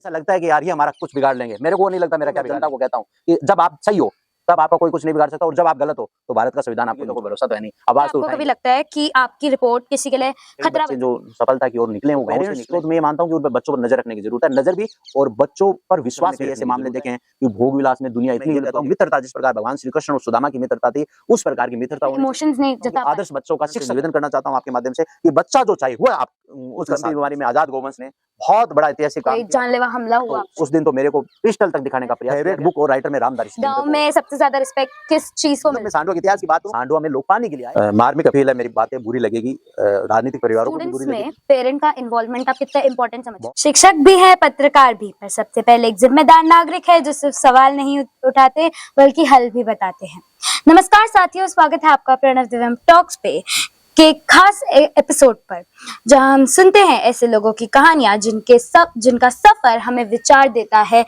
ऐसा लगता है कि यार ये हमारा कुछ बिगाड़ लेंगे। मेरे को नहीं लगता, मेरा क्या जनता को कहता हूँ कि जब आप सही हो तब आपका कोई कुछ नहीं बिगाड़ सकता, और जब आप गलत हो तो भारत का संविधान आपको कोई भरोसा तो है नहीं। आवाज तो आपको कभी लगता है कि आपकी रिपोर्ट किसी के लिए खतरा बच्चे जो सफलता की ओर निकले वो गाँव से निकले, तो मैं ये मानता हूँ कि उन पर बच्चों पर नजर रखने की जरूरत है, नजर भी और बच्चों पर विश्वास भी। ऐसे मामले देखे हैं कि भोग विलास में दुनिया इतनी मित्रता, जिस प्रकार भगवान श्री कृष्ण और सुदामा की मित्रता थी, उस प्रकार की मित्रता इमोशंस नहीं जता पाए। आदर्श बच्चों का शिक्षा निवेदन करना चाहता हूँ आपके माध्यम से कि बच्चा जो चाहे वो आप उस बीमारी में आजाद गोवंश ने बहुत बड़ा ऐतिहासिक काम, जानलेवा हमला हुआ उस दिन तो मेरे को पिस्टल तक दिखाने का प्रयास, फेवरेट बुक और राइटर में रामधारी सिंह। गांव में सबसे ज्यादा रिस्पेक्ट किस चीज को? मैं सांडवा के इतिहास की बात हूँ, सांडवा में लोग पानी के लिए आए। मार्मिक अपील है, मेरी बातें बुरी लगेगी राजनीतिक परिवारों को भी बुरी लगेगी। पेरेंट का इन्वॉल्वमेंट आप कितना इंपॉर्टेंट समझते हैं? शिक्षक भी है, पत्रकार भी, पर सबसे पहले एक जिम्मेदार नागरिक है जो सिर्फ सवाल नहीं उठाते बल्कि हल भी बताते हैं। नमस्कार साथियों, स्वागत है आपका प्रणव दिव्यम टॉक्स पे के खास एपिसोड पर, जहां हम सुनते हैं ऐसे लोगों की कहानियां जिनका सफर हमें विचार देता है,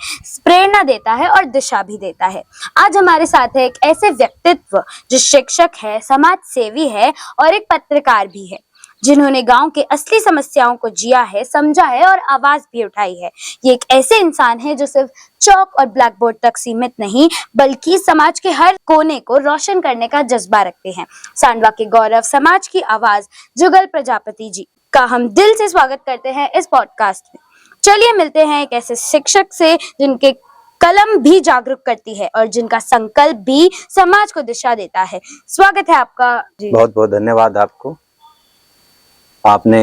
प्रेरणा देता है और दिशा भी देता है। आज हमारे साथ है एक ऐसे व्यक्तित्व जो शिक्षक है, समाज सेवी है और एक पत्रकार भी है, जिन्होंने गांव के असली समस्याओं को जिया है, समझा है और आवाज भी उठाई है। ये एक ऐसे इंसान है जो सिर्फ चौक और ब्लैक बोर्ड तक सीमित नहीं बल्कि समाज के हर कोने को रोशन करने का जज्बा रखते हैं। सांडवा के गौरव, समाज की आवाज जुगल प्रजापति जी का हम दिल से स्वागत करते हैं इस पॉडकास्ट में। चलिए मिलते हैं एक ऐसे शिक्षक से जिनके कलम भी जागरूक करती है और जिनका संकल्प भी समाज को दिशा देता है। स्वागत है आपका जी। बहुत बहुत धन्यवाद आपको। आपने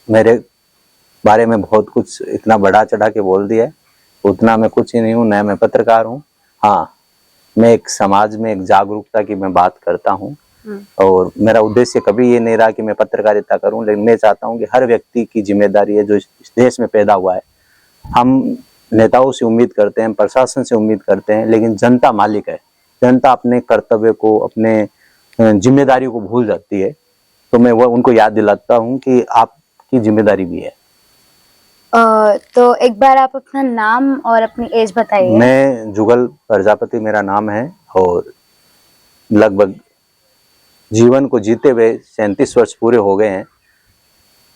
मेरे बारे में बहुत कुछ इतना बढ़ा चढ़ा के बोल दिया है, उतना मैं कुछ ही नहीं हूँ, न मैं पत्रकार हूँ। हाँ, मैं एक समाज में एक जागरूकता की मैं बात करता हूँ, और मेरा उद्देश्य कभी ये नहीं रहा कि मैं पत्रकारिता करूँ, लेकिन मैं चाहता हूँ कि हर व्यक्ति की जिम्मेदारी है जो इस देश में पैदा हुआ है। हम नेताओं से उम्मीद करते हैं, प्रशासन से उम्मीद करते हैं, लेकिन जनता मालिक है। जनता अपने कर्तव्य को, अपने जिम्मेदारी को भूल जाती है, तो मैं वो उनको याद दिलाता हूँ कि आपकी जिम्मेदारी भी है। तो एक बार आप अपना नाम और अपनी एज बताइए। मैं जुगल प्रजापति मेरा नाम है, और लगभग जीवन को जीते हुए 37 वर्ष पूरे हो गए हैं,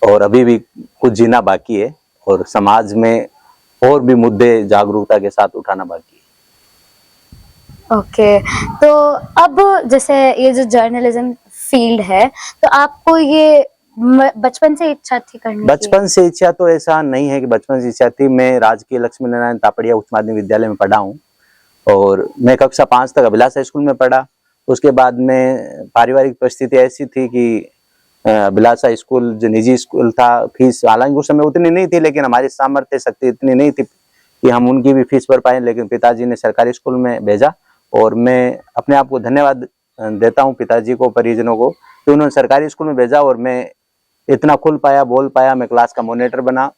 और अभी भी कुछ जीना बाकी है, और समाज में और भी मुद्दे जागरूकता के साथ उठाना बाकी है। ओके, तो अब जैसे ये जो जर्नलिज्म फील्ड है, तो आपको ये बचपन से इच्छा थी करने की? बचपन से इच्छा तो ऐसा नहीं है कि बचपन से इच्छा थी। मैं राजकीय लक्ष्मी नारायण तापड़िया उच्च माध्यमिक विद्यालय में पढ़ा हूँ, और मैं कक्षा 5 तक अभिलाषा स्कूल में पढ़ा। उसके बाद में पारिवारिक परिस्थिति ऐसी थी कि अभिलाषा स्कूल जो निजी स्कूल था, फीस हालांकि उस समय उतनी नहीं थी, लेकिन हमारी सामर्थ्य शक्ति इतनी नहीं थी कि हम उनकी भी फीस भर पाए। लेकिन पिताजी ने सरकारी स्कूल में भेजा, और मैं अपने आप को धन्यवाद देता हूँ पिताजी को, परिजनों को, कि उन्होंने सरकारी स्कूल में भेजा और मैं इतना खुल पाया, बोल पाया। मैं क्लास का मॉनिटर बना,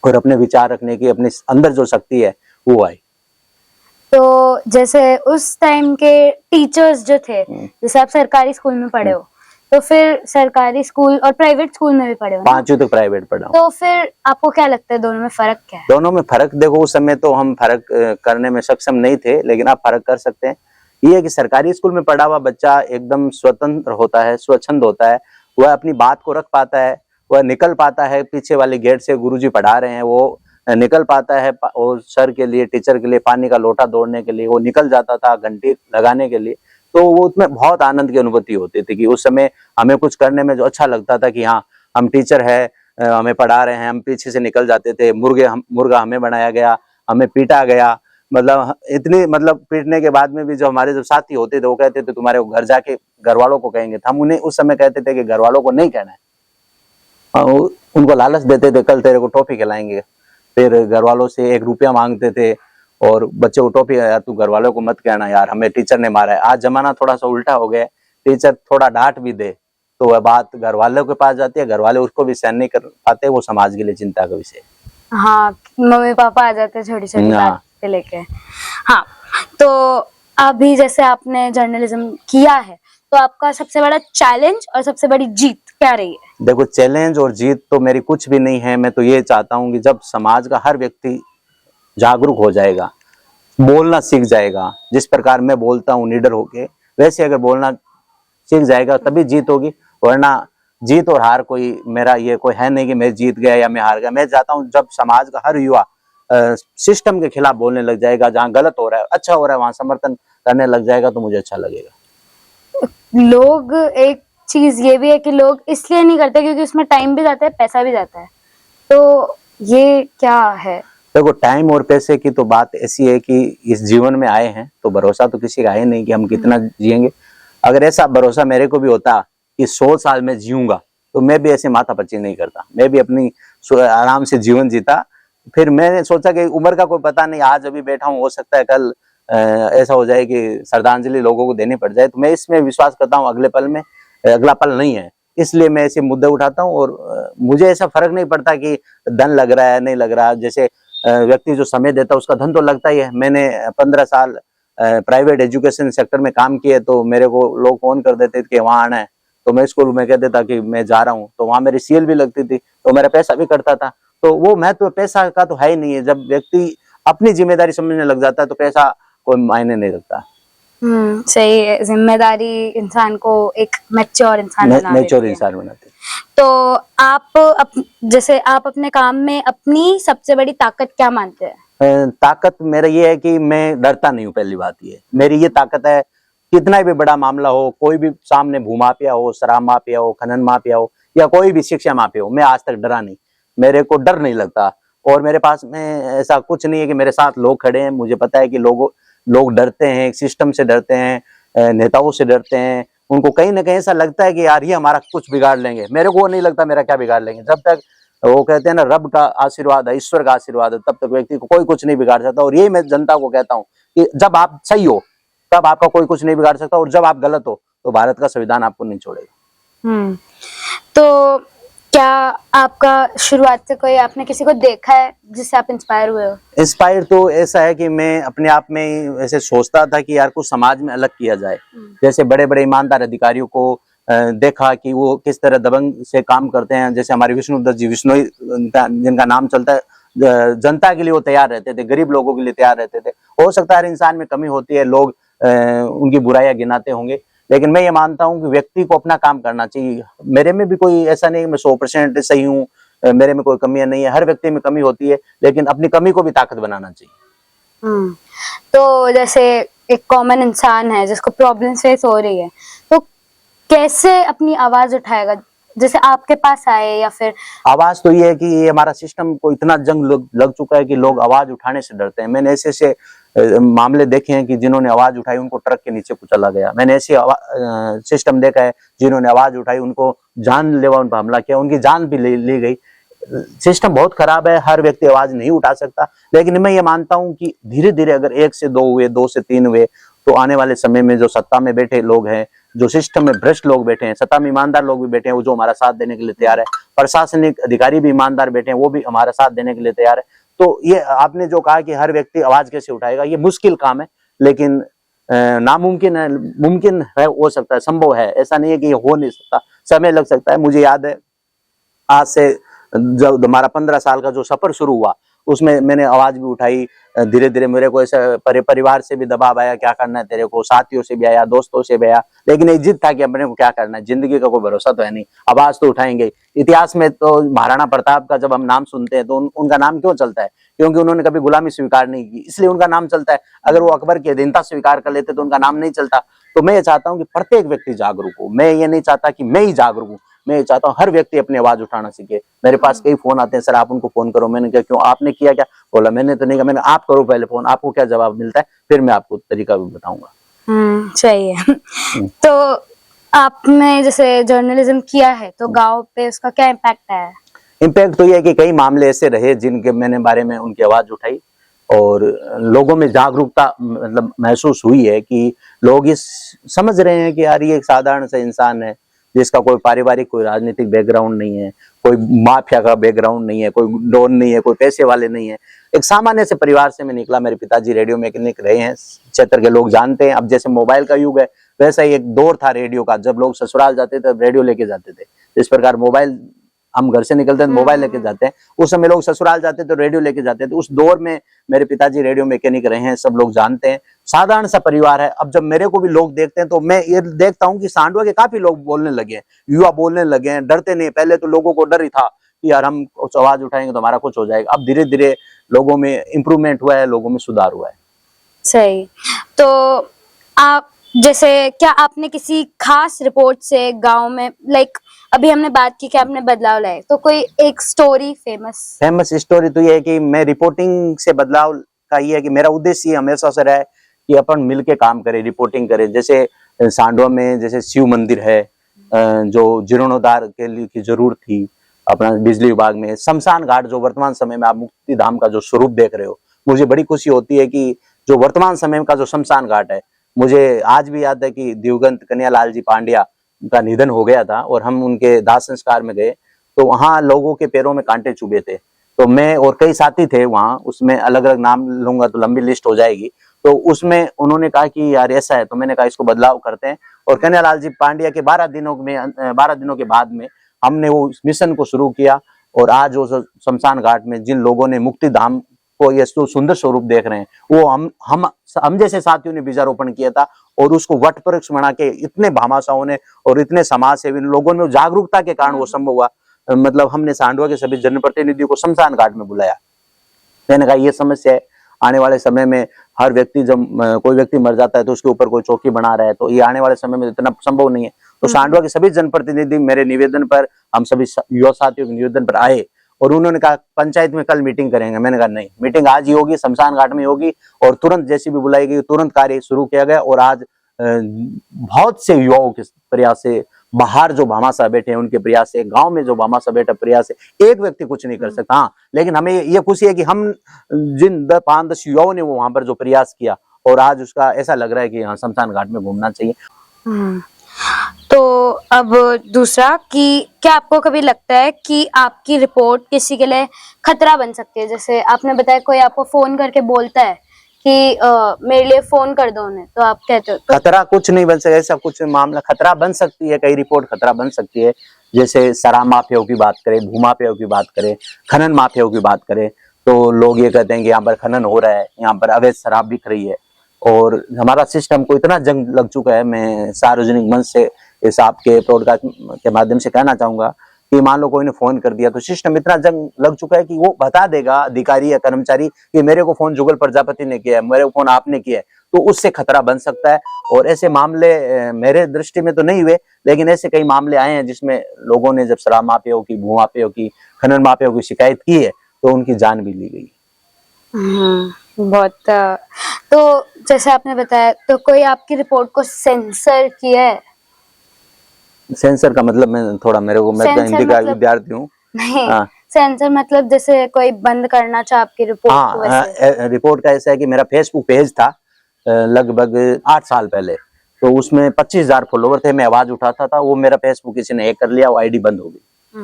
और अपने विचार रखने की अपने अंदर जो शक्ति है वो आई। तो जैसे उस टाइम के टीचर्स जो थे, जैसे आप सरकारी स्कूल में पढ़े हो, तो फिर सरकारी स्कूल और प्राइवेट स्कूल में भी पढ़े हो? 5वीं तक प्राइवेट पढ़ा। तो फिर आपको क्या लगता है दोनों में फर्क क्या है? दोनों में फर्क देखो, उस समय तो हम फर्क करने में सक्षम नहीं थे, लेकिन आप फर्क कर सकते हैं। ये है कि सरकारी स्कूल में पढ़ा हुआ बच्चा एकदम स्वतंत्र होता है, स्वच्छंद होता है, वह अपनी बात को रख पाता है, वह निकल पाता है। पीछे वाले गेट से गुरुजी पढ़ा रहे हैं, वो निकल पाता है, और सर के लिए, टीचर के लिए पानी का लोटा दौड़ने के लिए वो निकल जाता था, घंटी लगाने के लिए। तो वो उसमें बहुत आनंद की अनुभूति होती थी कि उस समय हमें कुछ करने में जो अच्छा लगता था कि हाँ हम टीचर है, हमें पढ़ा रहे हैं, हम पीछे से निकल जाते थे। मुर्गा हमें बनाया गया, हमें पीटा गया, मतलब इतनी, मतलब पीटने के बाद में भी जो हमारे जो साथी होते थे वो कहते थे तुम्हारे घर जाके घर वालों को कहेंगे। हम उन्हें उस समय कहते थे कि घर वालों को नहीं कहना है। उनको लालच देते थे, कल तेरे को टॉफी खिलाएंगे। फिर घर वालों से 1 रुपया मांगते थे, और बच्चे को टॉफी, यार तू घर वालों को मत कहना यार, हमें टीचर ने मारा है। आज जमाना थोड़ा सा उल्टा हो गया, टीचर थोड़ा डांट भी दे तो वह बात घर वालों के पास जाती है, घर वाले उसको भी सहन नहीं कर पाते, वो समाज के लिए चिंता का विषय। हाँ, मम्मी पापा आ जाते छोटी छोटी बात से लेके। हाँ, तो अभी जैसे आपने जर्नलिज्म किया है, तो आपका सबसे बड़ा चैलेंज और सबसे बड़ी जीत क्या रही है? देखो, चैलेंज और जीत तो मेरी कुछ भी नहीं है। मैं तो ये चाहता हूँ कि जब समाज का हर व्यक्ति जागरूक हो जाएगा, बोलना सीख जाएगा, जिस प्रकार मैं बोलता हूँ निडर होके, वैसे अगर बोलना सीख जाएगा तभी जीत होगी। वरना जीत और हार कोई, मेरा ये कोई है नहीं कि मैं जीत गया या मैं हार गया। मैं चाहता हूँ जब समाज का हर युवा सिस्टम के खिलाफ बोलने लग जाएगा, जहाँ गलत हो रहा है अच्छा हो रहा है वहां समर्थन करने लग जाएगा तो मुझे अच्छा लगेगा। लोग, एक चीज ये भी है कि लोग इसलिए नहीं करते क्योंकि उसमें टाइम भी जाता है, पैसा भी जाता है, तो ये क्या है? देखो, टाइम और पैसे की तो बात ऐसी है कि इस जीवन में आए हैं तो भरोसा तो किसी का है नहीं कि हम कितना जिएंगे। अगर ऐसा भरोसा मेरे को भी होता कि 100 साल में जीऊंगा तो मैं भी ऐसे माथापच्ची नहीं करता, मैं भी अपनी आराम से जीवन जीता। फिर मैंने सोचा कि उम्र का कोई पता नहीं, आज अभी बैठा हूँ, हो सकता है कल ऐसा हो जाए कि श्रद्धांजलि लोगों को देनी पड़ जाए। तो मैं इसमें विश्वास करता हूँ अगले पल में अगला पल नहीं है, इसलिए मैं ऐसे मुद्दे उठाता हूँ। और मुझे ऐसा फर्क नहीं पड़ता कि धन लग रहा है नहीं लग रहा। जैसे व्यक्ति जो समय देता है उसका धन तो लगता ही है। मैंने 15 साल प्राइवेट एजुकेशन सेक्टर में काम किए, तो मेरे को लोग फोन कर देते थे कि वहाँ आना है, तो मैं स्कूल में कह देता कि मैं जा रहा हूँ, तो वहाँ मेरी सीएल भी लगती थी, तो मेरा पैसा भी कटता था। तो वो महत्व पैसा का तो है ही नहीं है। जब व्यक्ति अपनी जिम्मेदारी समझने लग जाता है तो पैसा कोई मायने नहीं रखता। सही है। जिम्मेदारी इंसान को एक मैच्योर इंसान बना देती मैच्योर है। इंसान बनाते हैं। तो आप जैसे आप अपने काम में अपनी सबसे बड़ी ताकत क्या मानते हैं? ताकत मेरा ये है कि मैं डरता नहीं हूँ। पहली बात ये मेरी ये ताकत है, कितना भी बड़ा मामला हो, कोई भी सामने भूमाफिया हो, शराब माफिया हो, खनन माफिया हो या कोई भी शिक्षा माफिया हो, मैं आज तक डरा नहीं। मेरे को डर नहीं लगता और मेरे पास में ऐसा कुछ नहीं है कि मेरे साथ लोग खड़े हैं। मुझे पता है कि लोग डरते हैं, सिस्टम से डरते हैं, नेताओं से डरते हैं। उनको कहीं ना कहीं ऐसा लगता है कि यार ये हमारा कुछ बिगाड़ लेंगे। मेरे को नहीं लगता मेरा क्या बिगाड़ लेंगे। जब तक वो कहते हैं ना रब का आशीर्वाद है, ईश्वर का आशीर्वाद है, तब तक व्यक्ति को कोई कुछ नहीं बिगाड़ सकता। और यही मैं जनता को कहता हूँ कि जब आप सही हो तब आपका कोई कुछ नहीं बिगाड़ सकता, और जब आप गलत हो तो भारत का संविधान आपको नहीं छोड़ेगा। तो क्या आपका शुरुआत से कोई आपने किसी को देखा है जिससे आप इंस्पायर हुए हो? इंस्पायर तो ऐसा है कि मैं अपने आप में ही ऐसे सोचता था कि यार कुछ समाज में अलग किया जाए। जैसे बड़े बड़े ईमानदार अधिकारियों को देखा कि वो किस तरह दबंग से काम करते हैं। जैसे हमारे विष्णुदत्त जी, विष्णोई जिनका नाम चलता है, जनता के लिए वो तैयार रहते थे, गरीब लोगों के लिए तैयार रहते थे। हो सकता है हर इंसान में कमी होती है, लोग उनकी बुराइयां गिनाते होंगे, लेकिन मैं ये मानता हूं कि व्यक्ति को अपना काम करना चाहिए। मेरे में भी कोई ऐसा नहीं मैं 100% सही हूँ, मेरे में कोई कमियां नहीं है। हर व्यक्ति में कमी होती है, लेकिन अपनी कमी को भी ताकत बनाना चाहिए। तो जैसे एक कॉमन इंसान है जिसको प्रॉब्लम फेस हो रही है, तो कैसे अपनी आवाज उठाएगा? जैसे आपके पास आए या फिर आवाज तो ये है कि ये हमारा सिस्टम को इतना जंग लग चुका है कि लोग आवाज उठाने से डरते हैं। मैंने ऐसे मामले देखे हैं कि जिन्होंने आवाज उठाई उनको ट्रक के नीचे कुचला गया। मैंने ऐसे सिस्टम देखा है जिन्होंने आवाज उठाई उनको जानलेवा उन पर हमला किया, उनकी जान भी ली गई। सिस्टम बहुत खराब है, हर व्यक्ति आवाज नहीं उठा सकता। लेकिन मैं ये मानता हूं कि धीरे धीरे अगर 1 से 2 हुए, 2 से 3 हुए, तो आने वाले समय में जो सत्ता में बैठे लोग हैं, जो सिस्टम में भ्रष्ट लोग बैठे हैं, सत्ता में ईमानदार लोग भी बैठे हैं, वो जो हमारा साथ देने के लिए तैयार है, प्रशासनिक अधिकारी भी ईमानदार बैठे हैं, वो भी हमारा साथ देने के लिए तैयार है। तो ये आपने जो कहा कि हर व्यक्ति आवाज कैसे उठाएगा, ये मुश्किल काम है, लेकिन नामुमकिन है, मुमकिन है, हो सकता है, संभव है। ऐसा नहीं है कि ये हो नहीं सकता, समय लग सकता है। मुझे याद है आज से जब हमारा 15 साल का जो सफर शुरू हुआ उसमें मैंने आवाज भी उठाई। धीरे धीरे मेरे को ऐसा परिवार से भी दबाव आया, क्या करना है तेरे को, साथियों से भी आया, दोस्तों से भी आया, लेकिन एक जिद था कि अपने को क्या करना है, जिंदगी का कोई भरोसा तो है नहीं, आवाज तो उठाएंगे। इतिहास में तो महाराणा प्रताप का जब हम नाम सुनते हैं तो उनका नाम क्यों चलता है? क्योंकि उन्होंने कभी गुलामी स्वीकार नहीं की, इसलिए उनका नाम चलता है। अगर वो अकबर की अधीनता स्वीकार कर लेते तो उनका नाम नहीं चलता। तो मैं ये चाहता हूँ कि प्रत्येक व्यक्ति जागरूक हो। मैं ये नहीं चाहता कि मैं ही जागरूक हूँ, मैं ये चाहता हूँ हर व्यक्ति अपनी आवाज उठाना सीखे। मेरे पास कई फोन आते हैं, सर आप उनको फोन करो। मैंने कहा क्यों, आपने किया क्या? बोला मैंने तो नहीं किया। मैंने आप करो पहले फोन, आपको क्या जवाब मिलता है फिर मैं आपको तरीका भी बताऊंगा। सही है। तो आपने जैसे जर्नलिज्म किया है तो गांव पे उसका क्या इम्पैक्ट है? इम्पैक्ट तो ये है कि कई मामले ऐसे रहे जिनके मैंने बारे में उनकी आवाज उठाई और लोगों में जागरूकता मतलब महसूस हुई है कि लोग इस समझ रहे हैं कि यार ये एक साधारण सा इंसान है जिसका कोई पारिवारिक, कोई राजनीतिक बैकग्राउंड नहीं है, कोई माफिया का बैकग्राउंड नहीं है, कोई डॉन नहीं है, कोई पैसे वाले नहीं है। एक सामान्य से परिवार से मैं निकला। मेरे पिताजी रेडियो मैकेनिक रहे हैं, क्षेत्र के लोग जानते हैं। अब जैसे मोबाइल का युग है वैसा ही एक दौर था रेडियो का। जब लोग ससुराल जाते थे रेडियो लेके जाते थे, इस प्रकार मोबाइल, हम घर से निकलते हैं मोबाइल लेके जाते हैं, उस समय लोग ससुराल जाते तो रेडियो लेके जाते थे। उस दौर में मेरे पिताजी रेडियो मैकेनिक रहे हैं, सब लोग जानते हैं। साधारण सा परिवार है। अब जब मेरे को भी लोग देखते हैं तो मैं ये देखता हूँ कि सांडवा के काफी लोग बोलने लगे हैं, युवा बोलने लगे हैं, डरते नहीं। पहले तो लोगों को डर ही था कि यार हम आवाज उठाएंगे तो हमारा कुछ हो जाएगा। अब धीरे धीरे लोगों में इम्प्रूवमेंट हुआ है, लोगों में सुधार हुआ है। सही। तो आप जैसे क्या आपने किसी खास रिपोर्ट से गांव में लाइक अभी हमने बात की कि आपने बदलाव लाए, तो कोई एक स्टोरी फेमस स्टोरी तो ये है कि मैं रिपोर्टिंग से बदलाव का ये है कि मेरा उद्देश्य ये हमेशा से रहा है कि अपन मिल के काम करें, रिपोर्टिंग करें। जैसे सांडवा में जैसे शिव मंदिर है, जो जीर्णोद्धार के लिए की जरूरत थी, अपना बिजली विभाग में शमशान घाट जो वर्तमान समय में आप मुक्ति धाम का जो स्वरूप देख रहे हो, मुझे बड़ी खुशी होती है कि जो वर्तमान समय का जो शमशान घाट है, मुझे आज भी याद है कि दिवंगत कन्हैयालाल जी पांड्या का निधन हो गया था और हम उनके दाह संस्कार में गए तो वहां लोगों के पैरों में कांटे चुभे थे। तो मैं और कई साथी थे वहां, उसमें अलग अलग नाम लूंगा तो लंबी लिस्ट हो जाएगी। तो उसमें उन्होंने कहा कि यार ऐसा है, तो मैंने कहा इसको बदलाव करते हैं और कन्हैयालाल जी पांड्या के 12 दिनों के बाद में हमने वो मिशन को शुरू किया। और आज वो शमशान घाट में जिन लोगों ने मुक्ति धाम को ये सुंदर स्वरूप देख रहे हैं, वो हम जैसे साथियों ने बीजारोपण किया था और उसको वट वृक्ष बना के इतने भामाशाहों ने और इतने समाज सेवी लोगों ने जागरूकता के कारण वो संभव हुआ। मतलब हमने सांडवा के सभी जनप्रतिनिधियों को शमशान घाट में बुलाया। मैंने कहा ये समस्या है, आने वाले समय में हर व्यक्ति जब कोई व्यक्ति मर जाता है तो उसके ऊपर कोई चौकी बना रहा है, तो ये आने वाले समय में इतना संभव नहीं है। तो सांडवा के सभी जनप्रतिनिधि मेरे निवेदन पर, हम सभी युवा साथियों के निवेदन पर आए और उन्होंने कहा पंचायत में कल मीटिंग करेंगे। मैंने कहा नहीं, मीटिंग आज ही होगी, शमशान घाट में होगी और तुरंत जैसी भी बुलाई गई तुरंत कार्य शुरू किया गया। और आज बहुत से युवाओं के प्रयास से, बाहर जो भामाशाह बैठे हैं उनके प्रयास से, गांव में जो भामाशाह बैठा प्रयास से, एक व्यक्ति कुछ नहीं कर सकता। हाँ, लेकिन हमें ये खुशी है कि हम जिन 5-10 युवाओं ने वो वहां पर जो प्रयास किया और आज उसका ऐसा लग रहा है कि हाँ शमशान घाट में घूमना चाहिए। तो अब दूसरा कि क्या आपको कभी लगता है कि आपकी रिपोर्ट किसी के लिए खतरा बन सकती है? जैसे आपने बताया कोई आपको फोन करके बोलता है कि मेरे लिए फोन कर दो उन्हें, तो आप कहते हो तो खतरा कुछ नहीं बन सकता, ऐसा कुछ मामला खतरा बन सकती है, कई रिपोर्ट खतरा बन सकती है। जैसे शराब माफियाओं की बात करें, भूमाफियाओं की बात करें, खनन माफियाओं की बात करें, तो लोग ये कहते हैं कि यहाँ पर खनन हो रहा है, यहाँ पर अवैध शराब बिक रही है। और हमारा सिस्टम को इतना जंग लग चुका है, मैं सार्वजनिक मंच से इस आपके पॉडकास्ट के माध्यम से कहना चाहूंगा कि मान लो कोई ने फोन कर दिया तो सिस्टम इतना जंग लग चुका है कि वो बता देगा अधिकारी या कर्मचारी कि मेरे को फोन जुगल प्रजापति ने किया है, मेरे को फोन आपने किया है, तो उससे खतरा बन सकता है। और ऐसे मामले मेरे दृष्टि में तो नहीं हुए, लेकिन ऐसे कई मामले आए हैं जिसमें लोगों ने जब शराब माफियाओं की, भू माफियाओं की, खनन माफियाओं की शिकायत की है तो उनकी जान भी ली गई। बहुत तो जैसे आपने बताया, तो कोई आपकी रिपोर्ट को सेंसर किया है? सेंसर का मतलब मैं थोड़ा, मेरे को, मैं तो हिंदी का विद्यार्थी हूँ। नहीं, सेंसर मतलब जैसे कोई बंद करना चाहे आपकी रिपोर्ट को वैसे? रिपोर्ट का ऐसा है कि मेरा फेसबुक पेज था लगभग 8 साल पहले, तो उसमें 25,000 फॉलोवर थे, मैं आवाज उठाता था, वो मेरा फेसबुक किसी ने हैक कर लिया, वो आईडी बंद हो गई।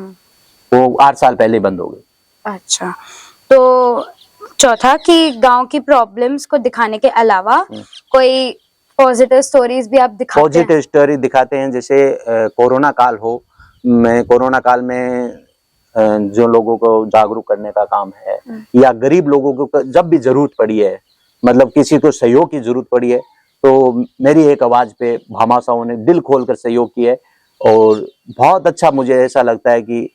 वो 8 साल पहले बंद हो गई। अच्छा, तो चौथा कि गांव की प्रॉब्लम्स को दिखाने के अलावा कोई पॉजिटिव स्टोरीज भी आप दिखाते हैं? पॉजिटिव स्टोरी दिखाते हैं, जैसे कोरोना काल हो, मैं कोरोना काल में जो लोगों को जागरूक करने का काम है, या गरीब लोगों को जब भी जरूरत पड़ी है, मतलब किसी को सहयोग की जरूरत पड़ी है, तो मेरी एक आवाज पे भामाशाहों ने दिल खोलकर सहयोग किया है। और बहुत अच्छा मुझे ऐसा लगता है कि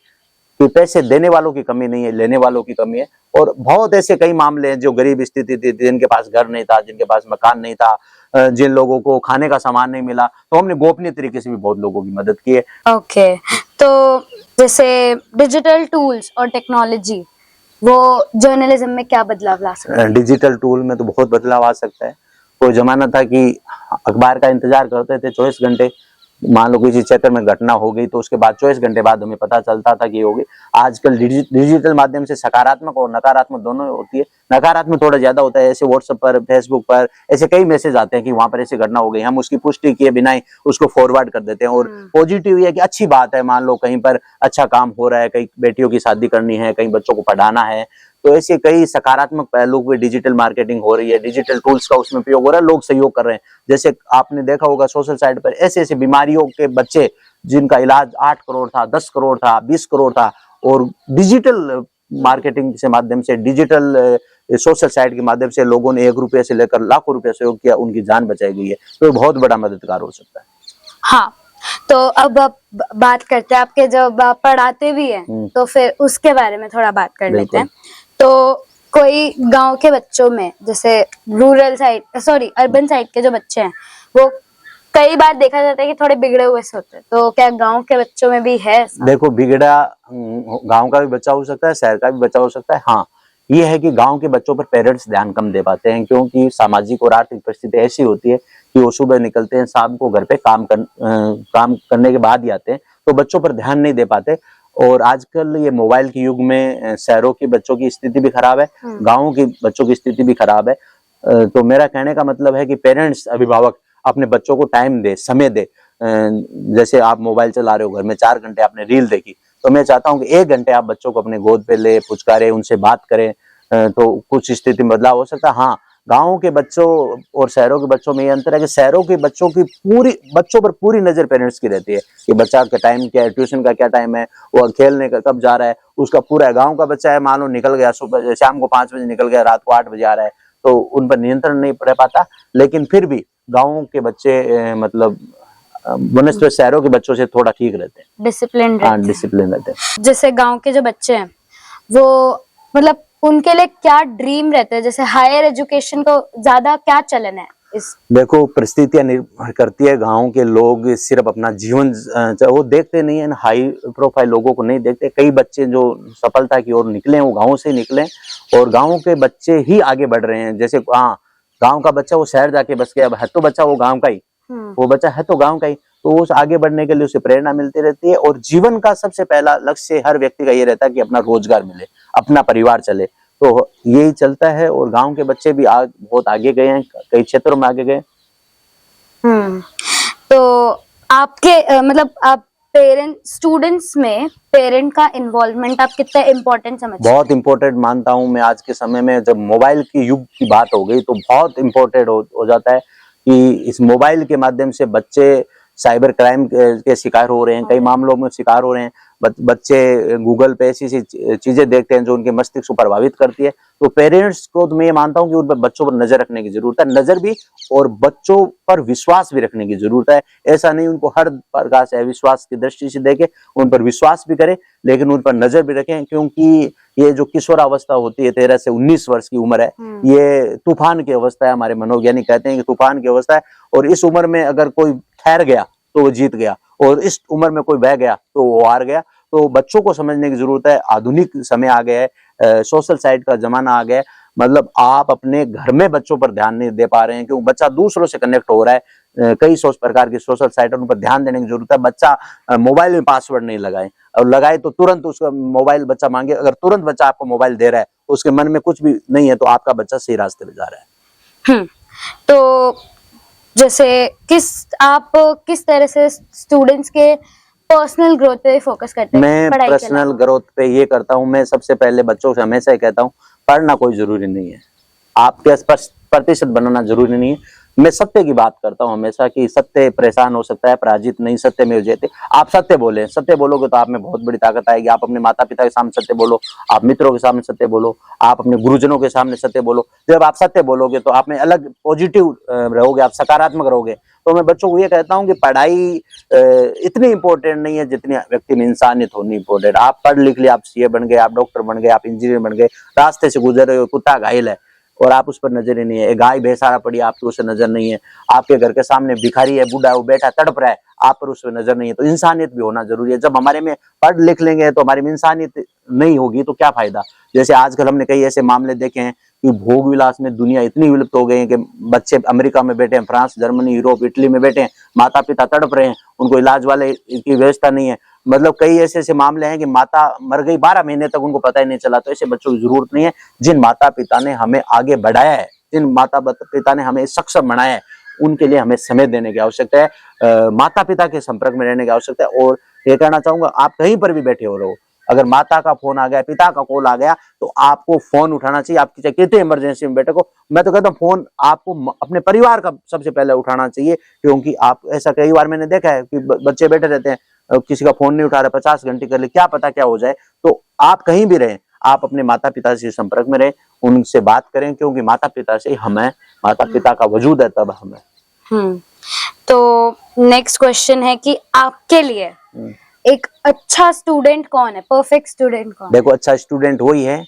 पैसे देने वालों की कमी नहीं है, लेने वालों की कमी है। और बहुत ऐसे कई मामले हैं जो गरीब स्थिति थी, जिनके पास घर नहीं था, जिनके पास मकान नहीं था, जिन लोगों को खाने का सामान नहीं मिला, तो हमने गोपनीय तरीके से भी बहुत लोगों की मदद की है। ओके, तो जैसे डिजिटल टूल्स और टेक्नोलॉजी वो जर्नलिज्म में क्या बदलाव ला सकते हैं? डिजिटल टूल में तो बहुत बदलाव आ सकता है। कोई जमाना था कि अखबार का इंतजार करते थे 24 घंटे, मान लो किसी क्षेत्र में घटना हो गई तो उसके बाद 24 घंटे बाद हमें पता चलता था कि ये होगी। आजकल डिजिटल माध्यम से सकारात्मक और नकारात्मक दोनों होती है। नकारात्मक थोड़ा ज्यादा होता है, ऐसे व्हाट्सएप पर, फेसबुक पर ऐसे कई मैसेज आते हैं कि वहां पर ऐसी घटना हो गई, हम उसकी पुष्टि किए बिना ही उसको फॉरवर्ड कर देते हैं। और पॉजिटिव ये कि अच्छी बात है, मान लो कहीं पर अच्छा काम हो रहा है, कहीं बेटियों की शादी करनी है, कहीं बच्चों को पढ़ाना है, तो ऐसे कई सकारात्मक पहलू पे डिजिटल मार्केटिंग हो रही है, डिजिटल टूल्स का उसमें उपयोग हो रहा है, लोग सहयोग कर रहे हैं। जैसे आपने देखा होगा सोशल साइट पर ऐसे ऐसे बीमारियों के बच्चे जिनका इलाज 8 करोड़ था, 10 करोड़ था, 20 करोड़ था, और डिजिटल मार्केटिंग के माध्यम से, डिजिटल सोशल साइट के माध्यम से लोगों ने 1 रुपये से लेकर लाखों रुपए सहयोग किया, उनकी जान बचाई गई है। तो ये बहुत बड़ा मददगार हो सकता है। हाँ, तो अब आप बात करते हैं, आपके जब आप पढ़ाते भी हैं तो फिर उसके बारे में थोड़ा बात कर लेते हैं। तो कोई गांव के बच्चों में, जैसे अर्बन साइड के जो बच्चे हैं, वो कई बार देखा जाता है कि थोड़े बिगड़े हुए से होते हैं, तो क्या गांव के बच्चों में भी है ऐसा? देखो, बिगड़ा गांव का भी बच्चा हो सकता है, शहर का भी बच्चा हो सकता है। हाँ, ये है कि गांव के बच्चों पर पेरेंट्स ध्यान कम दे पाते हैं, क्योंकि सामाजिक और आर्थिक परिस्थिति ऐसी होती है कि वो सुबह निकलते हैं, शाम को घर पे काम करने के बाद ही आते हैं, तो बच्चों पर ध्यान नहीं दे पाते। और आजकल ये मोबाइल के युग में शहरों के बच्चों की स्थिति भी खराब है, गाँव के बच्चों की स्थिति भी खराब है। तो मेरा कहने का मतलब है कि पेरेंट्स, अभिभावक अपने बच्चों को टाइम दे, समय दे। जैसे आप मोबाइल चला रहे हो, घर में 4 घंटे आपने रील देखी, तो मैं चाहता हूँ कि 1 घंटे आप बच्चों को अपने गोद पे ले, पुचकारे, उनसे बात करें, तो कुछ स्थिति में बदलाव हो सकता है। हाँ, गाँव के बच्चों और शहरों के बच्चों में ये अंतर है कि शहरों के बच्चों पर पूरी नजर पेरेंट्स की रहती है कि बच्चा का टाइम क्या है, ट्यूशन का क्या टाइम है, वो खेलने का कब जा रहा है, उसका पूरा है। गाँव का बच्चा है, मान लो निकल गया सुबह, शाम को 5 बजे निकल गया, रात को 8 बजे आ रहा है, तो उन पर नियंत्रण नहीं रह पाता। लेकिन फिर भी गाँव के बच्चे मतलब बनस्पत शहरों के बच्चों से थोड़ा ठीक रहते हैं, डिसिप्लिन डिसिप्लिन रहते हैं। जैसे गांव के जो बच्चे हैं, वो मतलब उनके लिए क्या ड्रीम रहते हैं? जैसे हायर एजुकेशन को ज्यादा क्या चलन है इस? देखो, परिस्थितियां निर्भर करती है। गांव के लोग सिर्फ अपना जीवन वो देखते नहीं है, हाई प्रोफाइल लोगों को नहीं देखते। कई बच्चे जो सफलता की ओर निकले हैं, वो गांव से निकले, और गांव के बच्चे ही आगे बढ़ रहे हैं। जैसे गांव का बच्चा वो शहर जाके बस गया, अब है तो बच्चा वो गांव का ही, वो बच्चा है तो गांव का ही, तो उस आगे बढ़ने के लिए उसे प्रेरणा मिलती रहती है। और जीवन का सबसे पहला लक्ष्य हर व्यक्ति का ये रहता है कि अपना रोजगार मिले, अपना परिवार चले, तो यही चलता है। और गांव के बच्चे भी बहुत आगे गए हैं, कई क्षेत्रों में आगे गए। तो आपके मतलब आप स्टूडेंट्स में पेरेंट का इन्वॉल्वमेंट आप कितना इम्पोर्टेंट समझते हैं? बहुत इम्पोर्टेंट मानता हूं मैं। आज के समय में जब मोबाइल के युग की बात हो गई, तो बहुत इम्पोर्टेंट हो जाता है कि इस मोबाइल के माध्यम से बच्चे साइबर क्राइम के शिकार हो रहे हैं, कई मामलों में शिकार हो रहे हैं। बच्चे गूगल पे ऐसी चीजें देखते हैं जो उनके मस्तिष्क को प्रभावित करती है। तो पेरेंट्स को तो मैं ये मानता हूं कि उन पर बच्चों पर नजर रखने की जरूरत है, नजर भी, और बच्चों पर विश्वास भी रखने की जरूरत है। ऐसा नहीं उनको हर प्रकार से अविश्वास की दृष्टि से देखे, उन पर विश्वास भी करें, लेकिन उन पर नजर भी रखें, क्योंकि ये जो किशोरावस्था होती है, 13 से 19 वर्ष की उम्र है, ये तूफान की अवस्था है। हमारे मनोवैज्ञानिक कहते हैं कि तूफान की अवस्था है, और इस उम्र में अगर कोई ठहर गया तो वो जीत गया, और इस उम्र में कोई बह गया तो वो हार गया। तो बच्चों को समझने की जरूरत है। आधुनिक समय आ गया है, सोशल साइट का जमाना आ गया है। मतलब आप अपने घर में बच्चों पर ध्यान नहीं दे पा रहे हैं, क्योंकि बच्चा दूसरों से कनेक्ट हो रहा है। कई प्रकार की सोशल साइट, उन पर ध्यान देने की जरूरत है। बच्चा मोबाइल में पासवर्ड नहीं लगाए, और लगाए तो तुरंत उसका मोबाइल बच्चा मांगे। अगर तुरंत बच्चा आपको मोबाइल दे रहा है, उसके मन में कुछ भी नहीं है, तो आपका बच्चा सही रास्ते पे जा रहा है। तो जैसे आप किस तरह से स्टूडेंट्स के पर्सनल ग्रोथ पे फोकस करते हैं? मैं पर्सनल ग्रोथ पे ये करता हूँ, मैं सबसे पहले बच्चों से हमेशा ही कहता हूँ, पढ़ना कोई जरूरी नहीं है, आपके प्रतिशत बनाना जरूरी नहीं है। मैं सत्य की बात करता हूँ हमेशा, कि सत्य परेशान हो सकता है, पराजित नहीं, सत्य में जयते। आप सत्य बोले, सत्य बोलोगे तो आप में बहुत बड़ी ताकत आएगी। आप अपने माता पिता के सामने सत्य बोलो, आप मित्रों के सामने सत्य बोलो, आप अपने गुरुजनों के सामने सत्य बोलो। जब आप सत्य बोलोगे तो आप में अलग पॉजिटिव रहोगे, आप सकारात्मक रहोगे। तो मैं बच्चों को ये कहता हूँ कि पढ़ाई इतनी इंपॉर्टेंट नहीं है जितनी व्यक्ति में इंसानियत होनी इंपॉर्टेंट। आप पढ़ लिख लिया, आप सीए बन गए, आप डॉक्टर बन गए, आप इंजीनियर बन गए, रास्ते से गुजर रहे हो, कुत्ता घायल है और आप उस पर नजर ही नहीं है, गाय भैंसारा पड़ी आपकी उस पर नजर नहीं है, आपके घर के सामने भिखारी है, बूढ़ा है, वो बैठा तड़प रहा है, आप पर उस पर नजर नहीं है। तो इंसानियत भी होना जरूरी है। जब हमारे में पढ़ लिख लेंगे तो हमारे में इंसानियत नहीं होगी तो क्या फायदा। जैसे आजकल हमने कई ऐसे मामले देखे हैं कि भोग विलास में दुनिया इतनी विलुप्त हो गई है कि बच्चे अमेरिका में बैठे हैं, फ्रांस, जर्मनी, यूरोप, इटली में बैठे हैं, माता पिता तड़प रहे हैं, उनको इलाज वाले की व्यवस्था नहीं है। मतलब कई ऐसे ऐसे मामले हैं कि माता मर गई, 12 महीने तक उनको पता ही नहीं चला। तो ऐसे बच्चों की जरूरत नहीं है। जिन माता पिता ने हमें आगे बढ़ाया है, जिन माता पिता ने हमें सक्षम बनाया है, उनके लिए हमें समय देने की आवश्यकता है, माता पिता के संपर्क में रहने की आवश्यकता है। और ये कहना चाहूंगा, आप कहीं पर भी बैठे हो रहो, अगर माता का फोन आ गया, पिता का कॉल आ गया, तो आपको फोन उठाना चाहिए। आपकी चाहे कितने इमरजेंसी में बैठे हो, मैं तो कहता हूँ फोन आपको अपने परिवार का सबसे पहले उठाना चाहिए। क्योंकि आप ऐसा कई बार मैंने देखा है कि बच्चे बैठे रहते हैं, किसी का फोन नहीं उठा रहा, 50 घंटे कर ले, क्या पता क्या हो जाए। तो आप कहीं भी रहें, आप अपने माता पिता से संपर्क में रहें, उनसे बात करें, क्योंकि माता पिता से हमें, माता पिता का वजूद है तब हमें। तो नेक्स्ट क्वेश्चन है कि आपके लिए एक अच्छा स्टूडेंट कौन है, परफेक्ट स्टूडेंट कौन? देखो, अच्छा स्टूडेंट वही है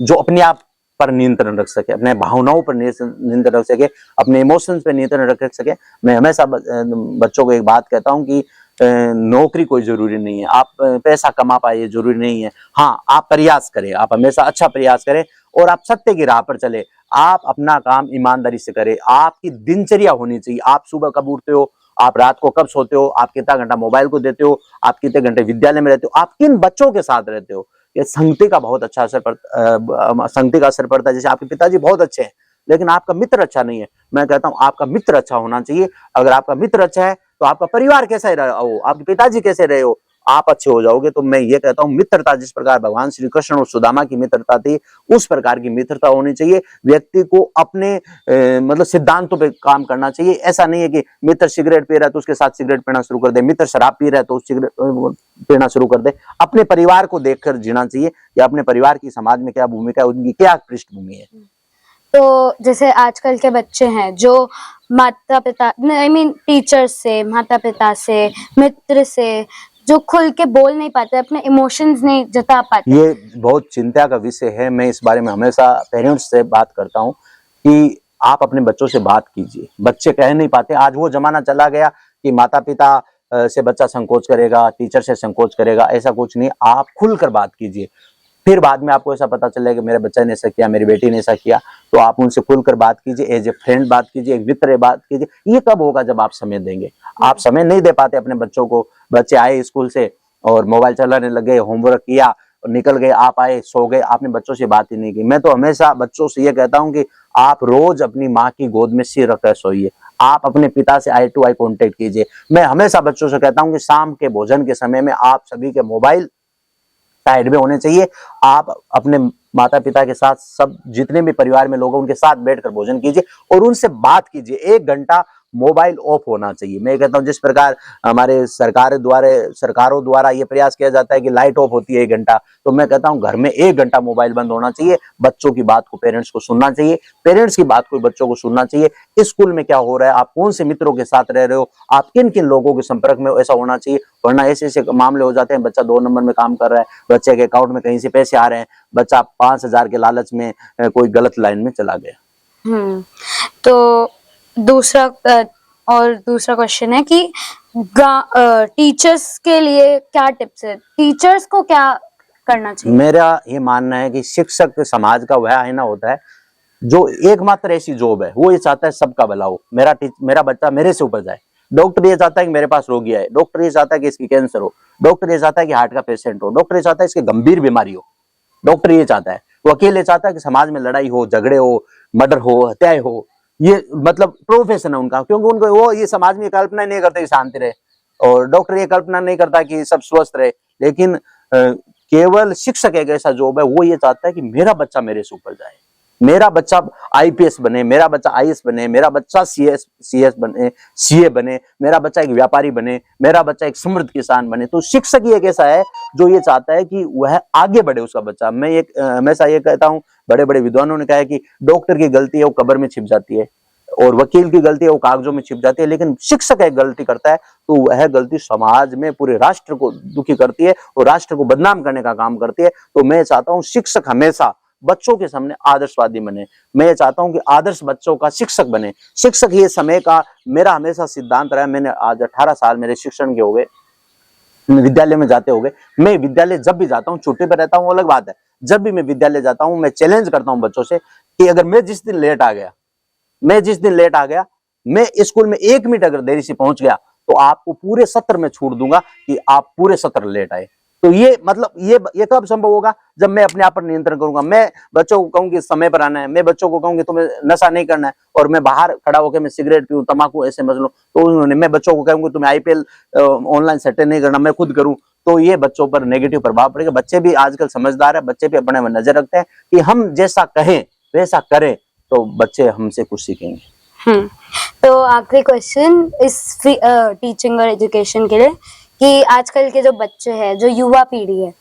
जो अपने आप पर नियंत्रण रख सके, अपने भावनाओं पर नियंत्रण रख सके, अपने इमोशंस पर नियंत्रण रख सके। मैं हमेशा बच्चों को एक बात कहता हूँ कि नौकरी कोई जरूरी नहीं है, आप पैसा कमा पाए ये जरूरी नहीं है। हाँ, आप प्रयास करें, आप हमेशा अच्छा प्रयास करें और आप सत्य की राह पर चले। आप अपना काम ईमानदारी से करें। आपकी दिनचर्या होनी चाहिए। आप सुबह कब उठते हो, आप रात को कब सोते हो, आप कितना घंटा मोबाइल को देते हो, आप कितने घंटे विद्यालय में रहते हो, आप किन बच्चों के साथ रहते हो, ये संगति का बहुत अच्छा असर पड़ता, संगति का असर पड़ता है। जैसे आपके पिताजी बहुत अच्छे हैं लेकिन आपका मित्र अच्छा नहीं है, मैं कहता हूं आपका मित्र अच्छा होना चाहिए। अगर आपका मित्र अच्छा है तो आपका परिवार कैसा रहा हो, आपके पिताजी कैसे रहे हो, आप अच्छे हो जाओगे। तो मैं ये कहता हूं मित्रता जिस प्रकार भगवान श्री कृष्ण और सुदामा की मित्रता थी, उस प्रकार की मित्रता होनी चाहिए। व्यक्ति को अपने मतलब सिद्धांतों पे काम करना चाहिए। ऐसा नहीं है कि मित्र सिगरेट पी रहा है तो उसके साथ सिगरेट पीना शुरू कर दे, मित्र शराब पी रहा है तो सिगरेट पीना शुरू कर दे। अपने परिवार को देखकर जीना चाहिए कि अपने परिवार की समाज में क्या भूमिका है, उनकी क्या पृष्ठभूमि है। तो जैसे आजकल के बच्चे हैं जो माता पिता आई मीन टीचर्स से, माता पिता से, मित्र से जो खुल के बोल नहीं पाते, अपने इमोशंस नहीं जता पाते, ये बहुत चिंता का विषय है। मैं इस बारे में हमेशा पेरेंट्स से बात करता हूँ कि आप अपने बच्चों से बात कीजिए। बच्चे कह नहीं पाते। आज वो जमाना चला गया कि माता पिता से बच्चा संकोच करेगा, टीचर से संकोच करेगा, ऐसा कुछ नहीं। आप खुलकर बात कीजिए। फिर बाद में आपको ऐसा पता चलेगा कि मेरे बच्चे ने ऐसा किया, मेरी बेटी ने ऐसा किया, तो आप उनसे खुलकर बात कीजिए, एज ए फ्रेंड बात कीजिए, एक मित्र बात कीजिए। ये कब होगा? जब आप समय देंगे। आप समय नहीं दे पाते अपने बच्चों को। बच्चे आए स्कूल से और मोबाइल चलाने लगे, होमवर्क किया और निकल गए, आप आए सो गए, आपने बच्चों से बात ही नहीं की। मैं तो हमेशा बच्चों से ये कहता हूँ कि आप रोज अपनी माँ की गोद में सिर रखकर सोइए। आप अपने पिता से आई टू आई कॉन्टेक्ट कीजिए। मैं हमेशा बच्चों से कहता हूँ कि शाम के भोजन के समय में आप सभी के मोबाइल साइड में होने चाहिए। आप अपने माता पिता के साथ, सब जितने भी परिवार में लोग हैं उनके साथ बैठकर भोजन कीजिए और उनसे बात कीजिए। 1 घंटा मोबाइल ऑफ होना चाहिए। मैं कहता हूं जिस प्रकार हमारे सरकारों द्वारा ये प्रयास किया जाता है कि लाइट ऑफ होती है 1 घंटा, तो मैं कहता हूं घर में 1 घंटा मोबाइल बंद होना चाहिए। बच्चों की बात को पेरेंट्स को सुनना चाहिए, पेरेंट्स की बात को बच्चों को सुनना चाहिए। स्कूल में क्या हो रहा है, आप कौन से मित्रों के साथ रह रहे हो, आप किन किन लोगों के संपर्क में, ऐसा होना चाहिए। वरना ऐसे ऐसे मामले हो जाते हैं, बच्चा 2 नंबर में काम कर रहा है, बच्चे के अकाउंट में कहीं से पैसे आ रहे हैं, बच्चा 5,000 के लालच में कोई गलत लाइन में चला गया। तो दूसरा क्वेश्चन है कि टीचर्स के लिए क्या टिप्स है, टीचर्स को क्या करना चाहिए? मेरा ये मानना है कि शिक्षक समाज का वह आईना होता है जो एकमात्र ऐसी जॉब है, वो ये चाहता है सबका भला हो। मेरा बच्चा मेरे से ऊपर जाए। डॉक्टर ये चाहता है कि मेरे पास रोगी आए, डॉक्टर ये चाहता है कि इसकी कैंसर हो, डॉक्टर ये चाहता है कि हार्ट का पेशेंट हो, डॉक्टर ये चाहता है इसकी गंभीर बीमारी हो, डॉक्टर ये चाहता है। वो अकेले चाहता है कि समाज में लड़ाई हो, झगड़े हो, मर्डर हो, हत्याएं हो। ये मतलब प्रोफेशन है उनका, क्योंकि उनको वो ये समाज में कल्पना नहीं करते कि शांति रहे, और डॉक्टर ये कल्पना नहीं करता कि सब स्वस्थ रहे। लेकिन केवल शिक्षक एक ऐसा जॉब है, वो ये चाहता है कि मेरा बच्चा मेरे से ऊपर जाए, मेरा बच्चा आईपीएस बने, मेरा बच्चा आईएएस बने, मेरा बच्चा सीएस बने, सीए बने, मेरा बच्चा एक व्यापारी बने, मेरा बच्चा एक समृद्ध किसान बने। तो शिक्षक ही एक ऐसा है जो ये चाहता है कि वह आगे बढ़े उसका बच्चा। मैं एक हमेशा ये कहता हूँ, बड़े बड़े विद्वानों ने कहा है कि डॉक्टर की गलती है वो कब्र में छिप जाती है, और वकील की गलती है वो कागजों में छिप जाती है, लेकिन शिक्षक एक गलती करता है तो वह गलती समाज में पूरे राष्ट्र को दुखी करती है और राष्ट्र को बदनाम करने का काम करती है। तो मैं चाहता हूँ शिक्षक हमेशा बच्चों के सामने आदर्शवादी बने। मैं चाहता हूं कि आदर्श बच्चों का शिक्षक बने। शिक्षक ये समय का मेरा हमेशा सिद्धांत रहा है। मैंने आज 18 साल मेरे शिक्षण के हो गए, विद्यालय में जाते हो गए। मैं विद्यालय जब भी जाता हूँ, छुट्टी पर रहता हूँ अलग बात है, जब भी मैं विद्यालय जाता हूँ मैं चैलेंज करता हूँ बच्चों से कि अगर मैं जिस दिन लेट आ गया, मैं स्कूल में 1 मिनट अगर देरी से पहुंच गया तो आपको पूरे सत्र में छूट दूंगा कि आप पूरे सत्र लेट आए। तो ये मतलब ये कब संभव होगा? जब मैं अपने आप पर नियंत्रण करूंगा। मैं बच्चों को कहूँ कि समय पर आना है, मैं बच्चों को कहूँ कि तुम्हें नशा नहीं करना है, और मैं बाहर खड़ा होकर मैं सिगरेट पीऊं, तंबाकू ऐसे मत लो, तो मैं बच्चों को कहूंगा तुम्हें आईपीएल ऑनलाइन सेटिंग नहीं करना, मैं खुद करूं, तो ये बच्चों पर नेगेटिव प्रभाव पड़ेगा। बच्चे भी आजकल समझदार है, बच्चे भी अपने में नजर रखते हैं कि हम जैसा कहें वैसा करें, तो बच्चे हमसे कुछ सीखेंगे। तो आखिरी क्वेश्चन इस टीचिंग और एजुकेशन के लिए कि आजकल के जो बच्चे हैं, जो युवा पीढ़ी है,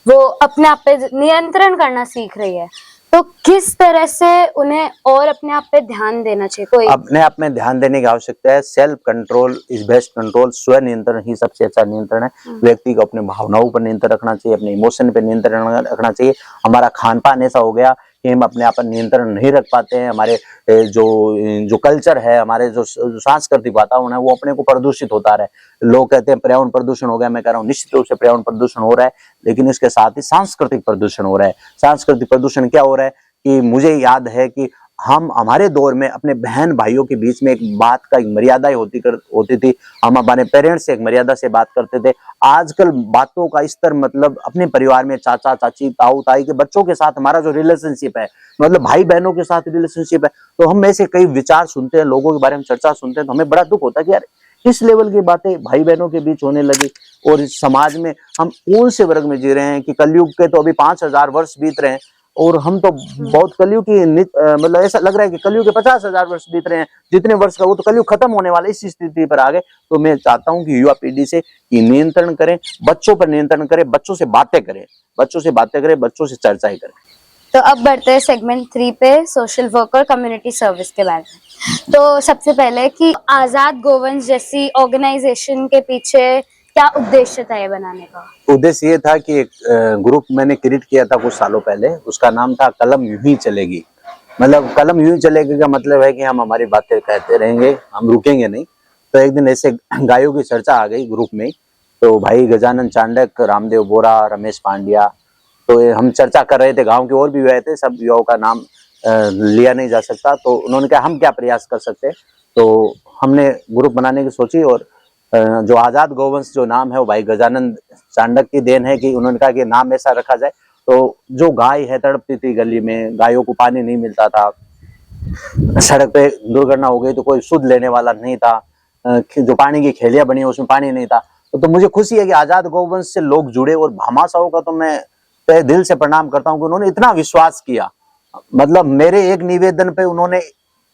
वो अपने आप पे नियंत्रण करना सीख रही है, तो किस तरह से उन्हें और अपने आप पे ध्यान देना चाहिए? कोई अपने आप में ध्यान देने की आवश्यकता है। Self control is best control. स्व नियंत्रण ही सबसे अच्छा नियंत्रण है। व्यक्ति को अपने भावनाओं पर नियंत्रण रखना चाहिए, अपने इमोशन पर नियंत्रण रखना चाहिए। हमारा खान पान ऐसा हो गया कि हम अपने आप पर नियंत्रण नहीं रख पाते हैं। हमारे जो कल्चर है, हमारे जो सांस्कृतिक वातावरण है, वो अपने को प्रदूषित होता रहा है। लोग कहते हैं पर्यावरण प्रदूषण हो गया, मैं कह रहा हूँ निश्चित रूप से पर्यावरण प्रदूषण हो रहा है, लेकिन इसके साथ ही सांस्कृतिक प्रदूषण हो रहा है। सांस्कृतिक प्रदूषण क्या हो रहा है कि मुझे याद है कि हम हमारे दौर में अपने बहन भाइयों के बीच में एक बात का एक मर्यादा होती थी। हम अपने पेरेंट्स से एक मर्यादा से बात करते थे। आजकल बातों का स्तर मतलब अपने परिवार में चाचा चाची ताऊ ताई के बच्चों के साथ हमारा जो रिलेशनशिप है, मतलब भाई बहनों के साथ रिलेशनशिप है, तो हम ऐसे कई विचार सुनते हैं, लोगों के बारे में चर्चा सुनते हैं, तो हमें बड़ा दुख होता है कि यार इस लेवल की बातें भाई बहनों के बीच होने लगी। और इस समाज में हम कौन से वर्ग में जी रहे हैं कि कलयुग के तो अभी 5000 वर्ष बीत रहे हैं, और हम तो बहुत कलयुग की मतलब ऐसा लग रहा है कि कलयुग के 50,000 वर्ष बीत रहे हैं। जितने वर्ष का वो तो कलयुग खत्म होने वाला, इस स्थिति पर आ गए। तो मैं चाहता हूं कि युवा पीढ़ी से कि नियंत्रण करें, बच्चों पर नियंत्रण करें, बच्चों से बातें करें, बच्चों से चर्चाएं करें। तो अब बढ़ते हैं सेगमेंट 3 पे, सोशल वर्क और कम्युनिटी सर्विस के बारे में। तो सबसे पहले कि आजाद गोवंश जैसी ऑर्गेनाइजेशन के पीछे क्या उद्देश्य था ये बनाने का? उद्देश्य ये था कि एक ग्रुप मैंने क्रिएट किया था कुछ सालों पहले, उसका नाम था कलम यूं ही चलेगी। मतलब कलम यूं ही चलेगी का मतलब है कि हम हमारी बातें कहते रहेंगे, हम रुकेंगे नहीं। तो एक दिन ऐसे गायों की चर्चा आ गई ग्रुप में, तो भाई गजानन चांडक, रामदेव बोरा, रमेश पांड्या, तो हम चर्चा कर रहे थे। गांव के और भी युवा थे, सब युवाओं का नाम लिया नहीं जा सकता। तो उन्होंने कहा हम क्या प्रयास कर सकते हैं, तो हमने ग्रुप बनाने की सोची। और जो आजाद गोवंश जो नाम है वो भाई गजानन चांडक की देन है कि उन्होंने कहा कि नाम ऐसा रखा जाए। तो जो गाय है तड़पती थी गली में, गायों को पानी नहीं मिलता था, सड़क पे दुर्घटना हो गई तो कोई सुध लेने वाला नहीं था, जो पानी की खेलियां बनी उसमें पानी नहीं था। तो मुझे खुशी है कि आजाद गोवंश से लोग जुड़े। और भामाशाहों का तो मैं तहे दिल से प्रणाम करता हूं कि उन्होंने इतना विश्वास किया। मतलब मेरे एक निवेदन पे उन्होंने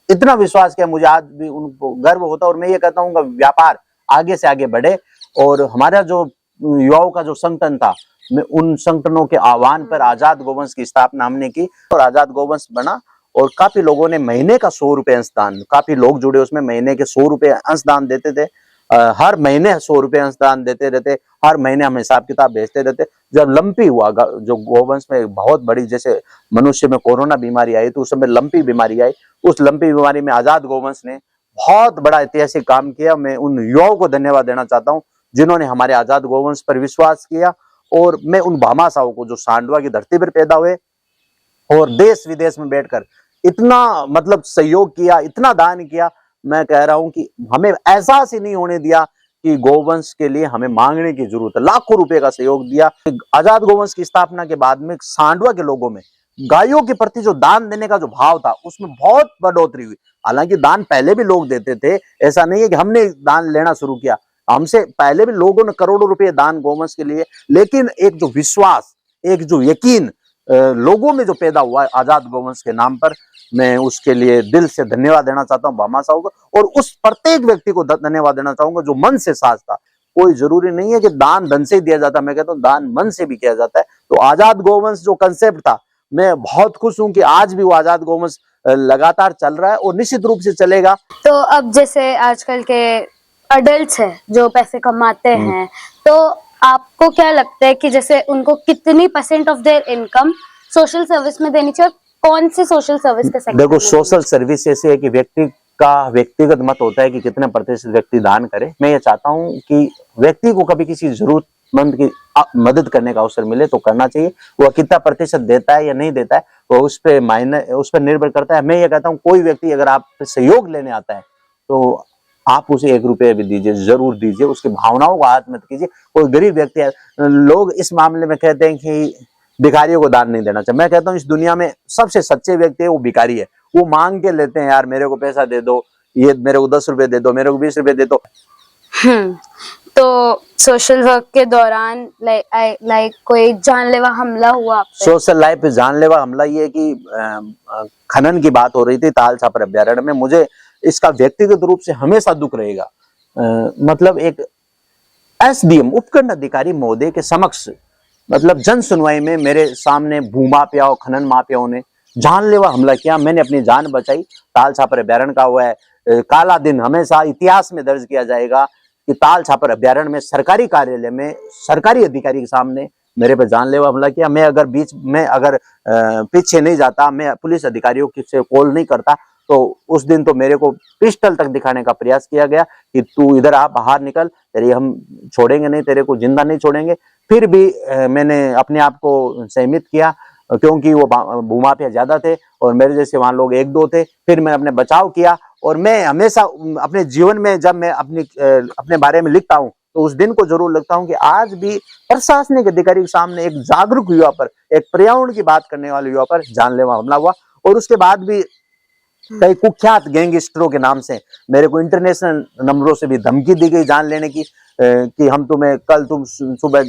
इतना विश्वास किया, मुझे आज भी उनको गर्व होता है। और मैं ये कहता हूँ कि व्यापार आगे से आगे बढ़े। और हमारा जो युवाओं का जो संगठन था, मैं उन संगठनों के आह्वान पर आजाद गोवंश की स्थापना हमने की और आजाद गोवंश बना। और काफी लोगों ने महीने का 100 रुपए अंशदान, काफी लोग जुड़े उसमें, महीने के 100 रुपए अंशदान देते थे। हर महीने 100 रुपए अंशदान देते रहते, हर महीने हम हिसाब किताब भेजते रहते। जब लंपी हुआ जो गोवंश में बहुत बड़ी, जैसे मनुष्य में कोरोना बीमारी आई तो उस समय लंपी बीमारी आई, उस लंपी बीमारी में आजाद गोवंश ने बहुत बड़ा ऐतिहासिक काम किया। मैं उन युवाओं को धन्यवाद देना चाहता हूं जिन्होंने हमारे आजाद गोवंश पर विश्वास किया। और मैं उन भामाशाहों को जो सांडवा की धरती पर पैदा हुए और देश विदेश में बैठकर इतना मतलब सहयोग किया, इतना दान किया, मैं कह रहा हूं कि हमें एहसास ही नहीं होने दिया कि गोवंश के लिए हमें मांगने की जरूरत है। लाखों रुपए का सहयोग दिया। आजाद गोवंश की स्थापना के बाद में सांडवा के लोगों में गायों के प्रति जो दान देने का जो भाव था उसमें बहुत बढ़ोतरी हुई। हालांकि दान पहले भी लोग देते थे, ऐसा नहीं है कि हमने दान लेना शुरू किया, हमसे पहले भी लोगों ने करोड़ों रुपए दान गोवंश के लिए। लेकिन एक जो विश्वास, एक जो यकीन लोगों में जो पैदा हुआ है आजाद गोवंश के नाम पर, मैं उसके लिए दिल से धन्यवाद देना चाहता हूँ भामाशाहों को। और उस प्रत्येक व्यक्ति को धन्यवाद देना चाहूंगा जो मन से साथ था। कोई जरूरी नहीं है कि दान धन से ही दिया जाता, मैं कहता हूँ दान मन से भी किया जाता है। तो आजाद गोवंश जो कंसेप्ट था, मैं बहुत खुश हूं कि आज भी वो आजाद गोवंश लगातार चल रहा है और निश्चित रूप से चलेगा। तो अब जैसे आजकल के अडल्ट्स हैं जो पैसे कमाते हैं, तो आपको क्या लगता है कि जैसे उनको कितनी % of their income social service में देनी चाहिए? कौन सी सोशल सर्विस के सेक्टर? देखो, सोशल सर्विस ऐसी है कि व्यक्ति का व्यक्तिगत मत होता है कि कितने प्रतिशत व्यक्ति दान करे। मैं ये चाहता हूं कि व्यक्ति को कभी किसी जरूरतमंद की मदद करने का अवसर मिले तो करना चाहिए। वह कितना प्रतिशत देता है या नहीं देता है वो उस पर निर्भर करता है। मैं ये कहता हूँ कोई व्यक्ति अगर आप सहयोग लेने आता है तो आप उसे 1 रुपये भी दीजिए, जरूर दीजिए, उसकी भावनाओं को आहत मत कीजिए। कोई गरीब व्यक्ति है, लोग इस मामले में कहते हैं कि भिखारियों को दान नहीं देना चाहिए। मैं कहता हूँ इस दुनिया में सबसे सच्चे व्यक्ति है वो भिखारी है। वो मांग के लेते हैं, यार मेरे को पैसा दे दो, ये मेरे को 10 रुपए दे दो, मेरे को 20 रुपए दे दो। तो सोशल वर्क के दौरान लाइक कोई जानलेवा हमला हुआ आप पे? सोशल लाइफ पे जानलेवा हमला ये कि खनन की बात हो रही थी ताल छापर अभ्यारण्य में, मुझे इसका व्यक्तिगत रूप से हमेशा दुख रहेगा। मतलब एक SDM उपखंड अधिकारी महोदय के समक्ष मतलब जन सुनवाई में मेरे सामने भूमाफियाओं, खनन माफियाओं ने जानलेवा हमला किया। मैंने अपनी जान बचाई। ताल छापर अभ्यारण्य का हुआ है काला दिन, हमेशा इतिहास में दर्ज किया जाएगा कि ताल छापर अभ्यारण्य में सरकारी कार्यालय में सरकारी अधिकारी के सामने मेरे पे जानलेवा हमला किया। मैं अगर बीच में अगर पीछे नहीं जाता, मैं पुलिस अधिकारियों से कॉल नहीं करता, तो उस दिन तो मेरे को पिस्टल तक दिखाने का प्रयास किया गया कि तू इधर आ, बाहर निकल, तेरी हम छोड़ेंगे नहीं, तेरे को जिंदा नहीं छोड़ेंगे। फिर भी मैंने अपने आप को संयमित किया, क्योंकि वो भूमाफिया ज्यादा थे और मेरे जैसे वहां लोग एक दो थे। फिर मैं अपने बचाव किया, और मैं हमेशा अपने जीवन में जब मैं अपने बारे में लिखता हूँ तो उस दिन को जरूर लिखता हूँ कि आज भी प्रशासनिक अधिकारी के सामने एक जागरूक युवा पर, एक पर्यावरण की बात करने वाले युवा पर जानलेवा हमला हुआ। और उसके बाद भी कई कुख्यात गैंगस्टरों के नाम से मेरे को इंटरनेशनल नंबरों से भी धमकी दी गई जान लेने की, कि हम तुम्हें कल तुम सुबह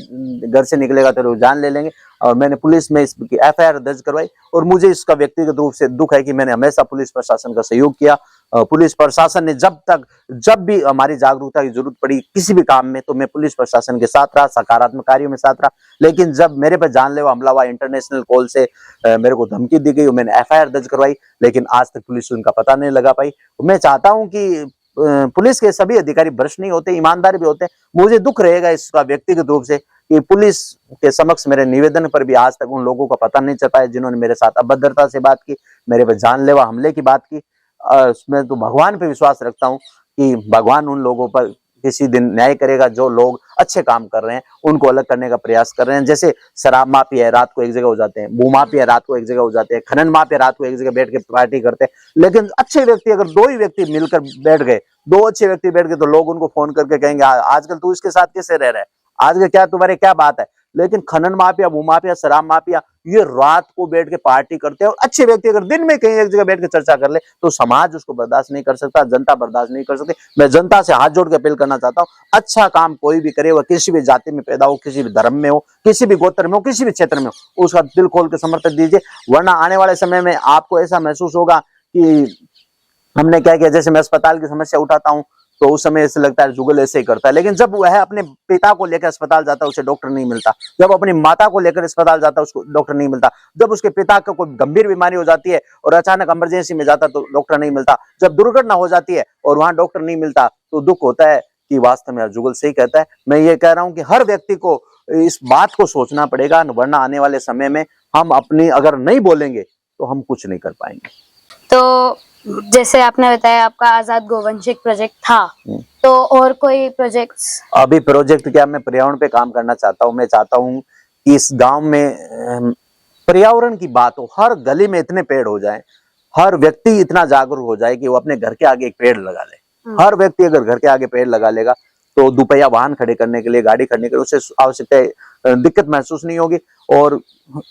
घर से निकलेगा तो जान ले लेंगे। और मैंने पुलिस में इसकी एफआईआर दर्ज करवाई, और मुझे इसका व्यक्तिगत रूप से दुख है कि मैंने हमेशा पुलिस प्रशासन का सहयोग किया। पुलिस प्रशासन ने जब भी हमारी जागरूकता की जरूरत पड़ी किसी भी काम में, तो मैं पुलिस प्रशासन के साथ रहा, सकारात्मक कार्यों में साथ रहा। लेकिन जब मेरे पर जानलेवा हमला हुआ, इंटरनेशनल कॉल से मेरे को धमकी दी गई, मैंने एफआईआर दर्ज करवाई, लेकिन आज तक पुलिस उनका पता नहीं लगा पाई। मैं चाहता हूं कि पुलिस के सभी अधिकारी भ्रष्ट नहीं होते, ईमानदार भी होते। मुझे दुख रहेगा इसका व्यक्तिगत रूप से कि पुलिस के समक्ष मेरे निवेदन पर भी आज तक उन लोगों का पता नहीं चल पाया जिन्होंने मेरे साथ अभद्रता से बात की, मेरे पे जानलेवा हमले की बात की। मैं तो भगवान पे विश्वास रखता हूँ कि भगवान उन लोगों पर किसी दिन न्याय करेगा जो लोग अच्छे काम कर रहे हैं, उनको अलग करने का प्रयास कर रहे हैं। जैसे शराब माफिया है, रात को एक जगह हो जाते हैं, भूमाफिया रात को एक जगह हो जाते हैं, खनन माफिया रात को एक जगह बैठ के पार्टी करते हैं। लेकिन अच्छे व्यक्ति, अगर दो ही व्यक्ति मिलकर बैठ गए, दो अच्छे व्यक्ति बैठ गए, तो लोग उनको फोन करके कहेंगे आजकल तू इसके साथ कैसे रह रहा है, आज क्या तुम्हारे क्या बात है। लेकिन खनन माफिया, भूमाफिया, शराब माफिया ये रात को बैठ के पार्टी करते हैं। और अच्छे व्यक्ति अगर दिन में कहीं एक जगह बैठ के चर्चा कर ले तो समाज उसको बर्दाश्त नहीं कर सकता, जनता बर्दाश्त नहीं कर सकती। मैं जनता से हाथ जोड़ के अपील करना चाहता हूँ, अच्छा काम कोई भी करे, वह किसी भी जाति में पैदा हो, किसी भी धर्म में हो, किसी भी गोत्र में हो, किसी भी क्षेत्र में हो, उसका दिल खोल के समर्थन दीजिए। वरना आने वाले समय में आपको ऐसा महसूस होगा कि हमने क्या किया। जैसे मैं अस्पताल की समस्या उठाता हूँ तो उस समय ऐसे लगता है जुगल ऐसे ही करता है, लेकिन जब वह अपने पिता को लेकर अस्पताल जाता है उसे डॉक्टर नहीं मिलता, जब अपनी माता को लेकर अस्पताल जाता है उसको डॉक्टर नहीं मिलता, जब उसके पिता को कोई गंभीर बीमारी हो जाती है और अचानक इमरजेंसी में जाता तो डॉक्टर नहीं मिलता, जब दुर्घटना हो जाती है और वहां डॉक्टर नहीं मिलता तो दुख होता है कि वास्तव में जुगल सही कहता है। मैं ये कह रहा हूं कि हर व्यक्ति को इस बात को सोचना पड़ेगा, वरना आने वाले समय में हम अपनी अगर नहीं बोलेंगे तो हम कुछ नहीं कर पाएंगे। तो जैसे आपने बताया आपका आजाद गोवंशिक प्रोजेक्ट था, तो और कोई प्रोजेक्ट्स? अभी प्रोजेक्ट क्या, मैं पर्यावरण पे काम करना चाहता हूँ। मैं चाहता हूँ कि इस गांव में पर्यावरण की बात हो, हर गली में इतने पेड़ हो जाए, हर व्यक्ति इतना जागरूक हो जाए कि वो अपने घर के आगे एक पेड़ लगा ले। हर व्यक्ति अगर घर के आगे पेड़ लगा लेगा तो दुपहिया वाहन खड़े करने के लिए, गाड़ी खड़ने के लिए उसे आवश्यकता दिक्कत महसूस नहीं होगी। और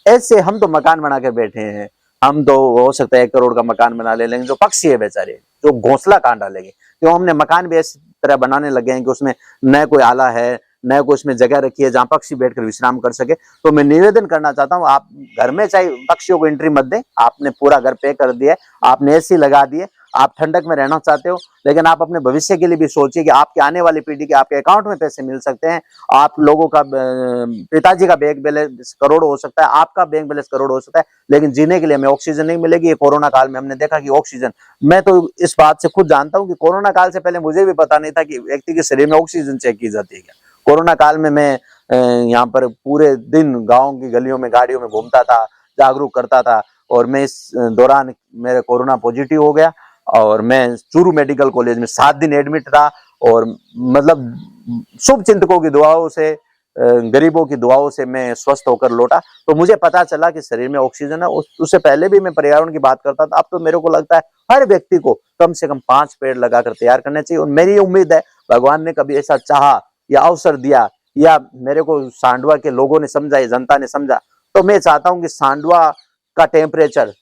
ऐसे हम तो मकान बना के बैठे हैं, हम तो हो सकता है 1 करोड़ का मकान बना ले, लेकिन जो पक्षी है बेचारे जो घोंसला कहाँ डालेंगे, तो हमने मकान भी इस तरह बनाने लगे हैं कि उसमें न कोई आला है, न कोई उसमें जगह रखी है जहाँ पक्षी बैठकर विश्राम कर सके। तो मैं निवेदन करना चाहता हूँ, आप घर में चाहे पक्षियों को एंट्री मत दें, आपने पूरा घर पे कर दिया, आपने एसी लगा दिए, आप ठंडक में रहना चाहते हो, लेकिन आप अपने भविष्य के लिए भी सोचिए कि आपके आने वाली पीढ़ी के आपके अकाउंट में पैसे मिल सकते हैं। आप लोगों का पिताजी का बैंक बैलेंस करोड़ हो सकता है, आपका बैंक बैलेंस करोड़ हो सकता है, लेकिन जीने के लिए हमें ऑक्सीजन नहीं मिलेगी। ये कोरोना काल में हमने देखा कि ऑक्सीजन, मैं तो इस बात से खुद जानता हूं कि कोरोना काल से पहले मुझे भी पता नहीं था कि व्यक्ति के शरीर में ऑक्सीजन चेक की जाती है क्या। कोरोना काल में मैं यहाँ पर पूरे दिन गाँव की गलियों में गाड़ियों में घूमता था, जागरूक करता था, और मैं इस दौरान मेरे कोरोना पॉजिटिव हो गया और मैं चूरू मेडिकल कॉलेज में 7 दिन एडमिट रहा। और मतलब शुभ चिंतकों की दुआओं से, गरीबों की दुआओं से मैं स्वस्थ होकर लौटा। तो मुझे पता चला कि शरीर में ऑक्सीजन है। उससे पहले भी मैं पर्यावरण की बात करता था, अब तो मेरे को लगता है हर व्यक्ति को कम से कम 5 पेड़ लगाकर तैयार करने चाहिए। और मेरी उम्मीद है भगवान ने कभी ऐसा चाहा या अवसर दिया या मेरे को सांडवा के लोगों ने समझा या जनता ने समझा, तो मैं चाहता हूं कि सांडवा का टेम्परेचर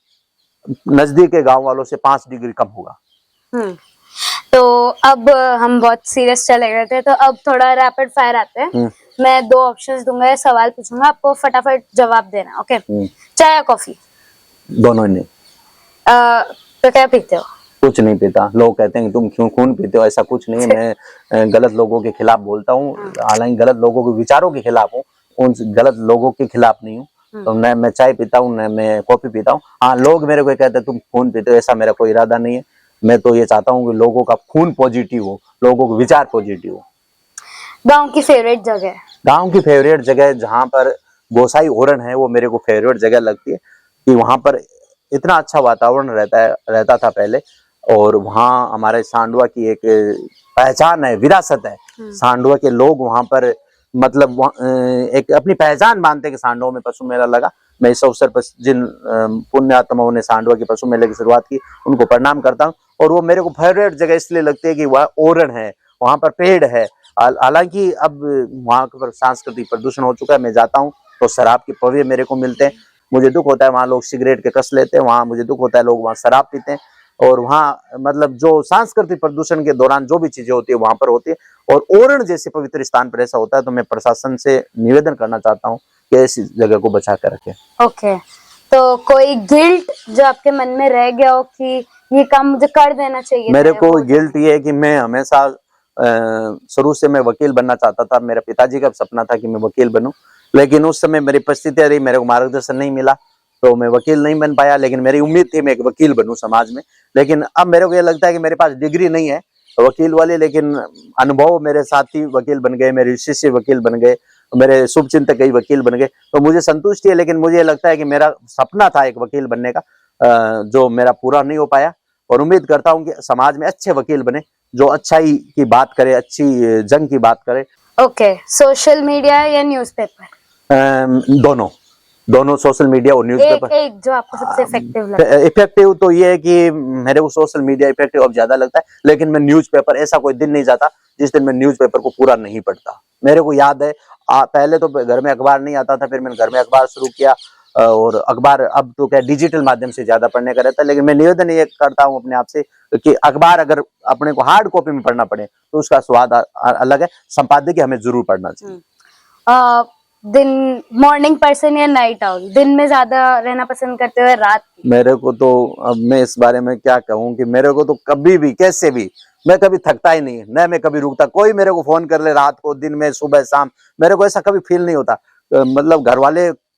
नजदीक के गांव वालों से 5 डिग्री कम होगा। तो अब हम बहुत सीरियस चले गए थे, तो अब थोड़ा रैपिड फायर आते हैं। मैं 2 ऑप्शंस दूंगा, सवाल पूछूंगा, आपको फटाफट जवाब देना, ओके? चाय या कॉफी? दोनों नहीं। तो क्या पीते हो? कुछ नहीं पीता। लोग कहते हैं कि तुम क्यों खून पीते हो, ऐसा कुछ नहीं है। मैं गलत लोगों के खिलाफ बोलता हूँ, हालांकि गलत लोगों के विचारों के खिलाफ हूँ, उन गलत लोगों के खिलाफ नहीं हूँ। तो न मैं चाय पीता हूँ न मैं कॉफी पीता हूँ। हाँ, लोग मेरे को कहते हैं तुम खून पीते हो, ऐसा मेरा कोई इरादा नहीं है। मैं तो ये चाहता हूँ कि लोगों का खून पॉजिटिव हो, लोगों को विचार पॉजिटिव हो। गांव की फेवरेट जगह? गांव की फेवरेट जगह जहाँ पर गोसाई ओरण है वो मेरे को फेवरेट जगह लगती है कि वहाँ पर इतना अच्छा वातावरण रहता था पहले। और वहाँ हमारे सांडवा की एक पहचान है, विरासत है। सांडवा के लोग वहाँ पर मतलब एक अपनी पहचान मानते हैं कि सांडवा में पशु मेला लगा। मैं इस अवसर पर जिन पुण्यात्माओं ने सांडवा की पशु मेले की शुरुआत की उनको प्रणाम करता हूँ। और वो मेरे को फेवरेट जगह इसलिए लगती है कि वह ओरण है, वहाँ पर पेड़ है। हालांकि अब वहाँ पर सांस्कृतिक प्रदूषण हो चुका है। मैं जाता हूँ तो शराब के पवे मेरे को मिलते हैं, मुझे दुख होता है। वहाँ लोग सिगरेट के कस लेते हैं, वहाँ मुझे दुख होता है लोग वहाँ शराब पीते हैं। और वहाँ मतलब जो सांस्कृतिक प्रदूषण के दौरान जो भी चीजें होती है वहां पर होती है। और ओरण जैसे पवित्र स्थान पर ऐसा होता है, तो मैं प्रशासन से निवेदन करना चाहता हूँ कि ऐसी जगह को बचा कर रखें। ओके, तो कोई गिल्ट जो आपके मन में रह गया हो कि ये काम मुझे कर देना चाहिए? मेरे को गिल्ट ये है कि मैं हमेशा शुरू से मैं वकील बनना चाहता था। मेरे पिताजी का सपना था कि मैं वकील बनूं, लेकिन उस समय मेरी परिस्थितियां रही, मेरे को मार्गदर्शन नहीं मिला, तो मैं वकील नहीं बन पाया। लेकिन मेरी उम्मीद थी मैं एक वकील बनूं समाज में। लेकिन अब मेरे को ये लगता है कि मेरे पास डिग्री नहीं है वकील वाली, लेकिन अनुभव, मेरे साथी वकील बन गए, मेरे शिष्य वकील बन गए, मेरे शुभचिंतक कई वकील बन गए, तो मुझे संतुष्टि है। लेकिन मुझे लगता है कि मेरा सपना था एक वकील बनने का, जो मेरा पूरा नहीं हो पाया। और उम्मीद करता हूं कि समाज में अच्छे वकील बने जो अच्छाई की बात करे, अच्छी जंग की बात करे। ओके, सोशल मीडिया या न्यूज़पेपर? दोनों सोशल मीडिया और न्यूज़पेपर। एक जो आपको सबसे इफेक्टिव लगता है? इफेक्टिव तो ये है कि मेरे को सोशल मीडिया इफेक्टिव अब ज्यादा लगता है, लेकिन मैं न्यूज़पेपर, ऐसा कोई दिन नहीं जाता जिस दिन मैं न्यूज़पेपर को पूरा नहीं पढ़ता। मेरे को याद है पहले तो घर में अखबार नहीं आता था, फिर मैंने घर में अखबार शुरू किया। और अखबार अब तो क्या डिजिटल माध्यम से ज्यादा पढ़ने का रहता है। लेकिन मैं निवेदन ये करता हूँ अपने आप से कि अखबार अगर अपने को हार्ड कॉपी में पढ़ना पड़े तो उसका स्वाद अलग है। संपादकीय हमें जरूर पढ़ना चाहिए। दिन मॉर्निंग पर्सन या नाइट आउल? दिन में ज्यादा रहना पसंद करते हो रात? मेरे को तो, अब मैं इस बारे में क्या कहूँ कि मेरे को तो कभी भी कैसे भी, मैं कभी थकता ही नहीं, न मैं कभी रुकता। कोई मेरे को फोन कर ले रात को, दिन में, सुबह, शाम, मेरे को ऐसा कभी फील नहीं होता। मतलब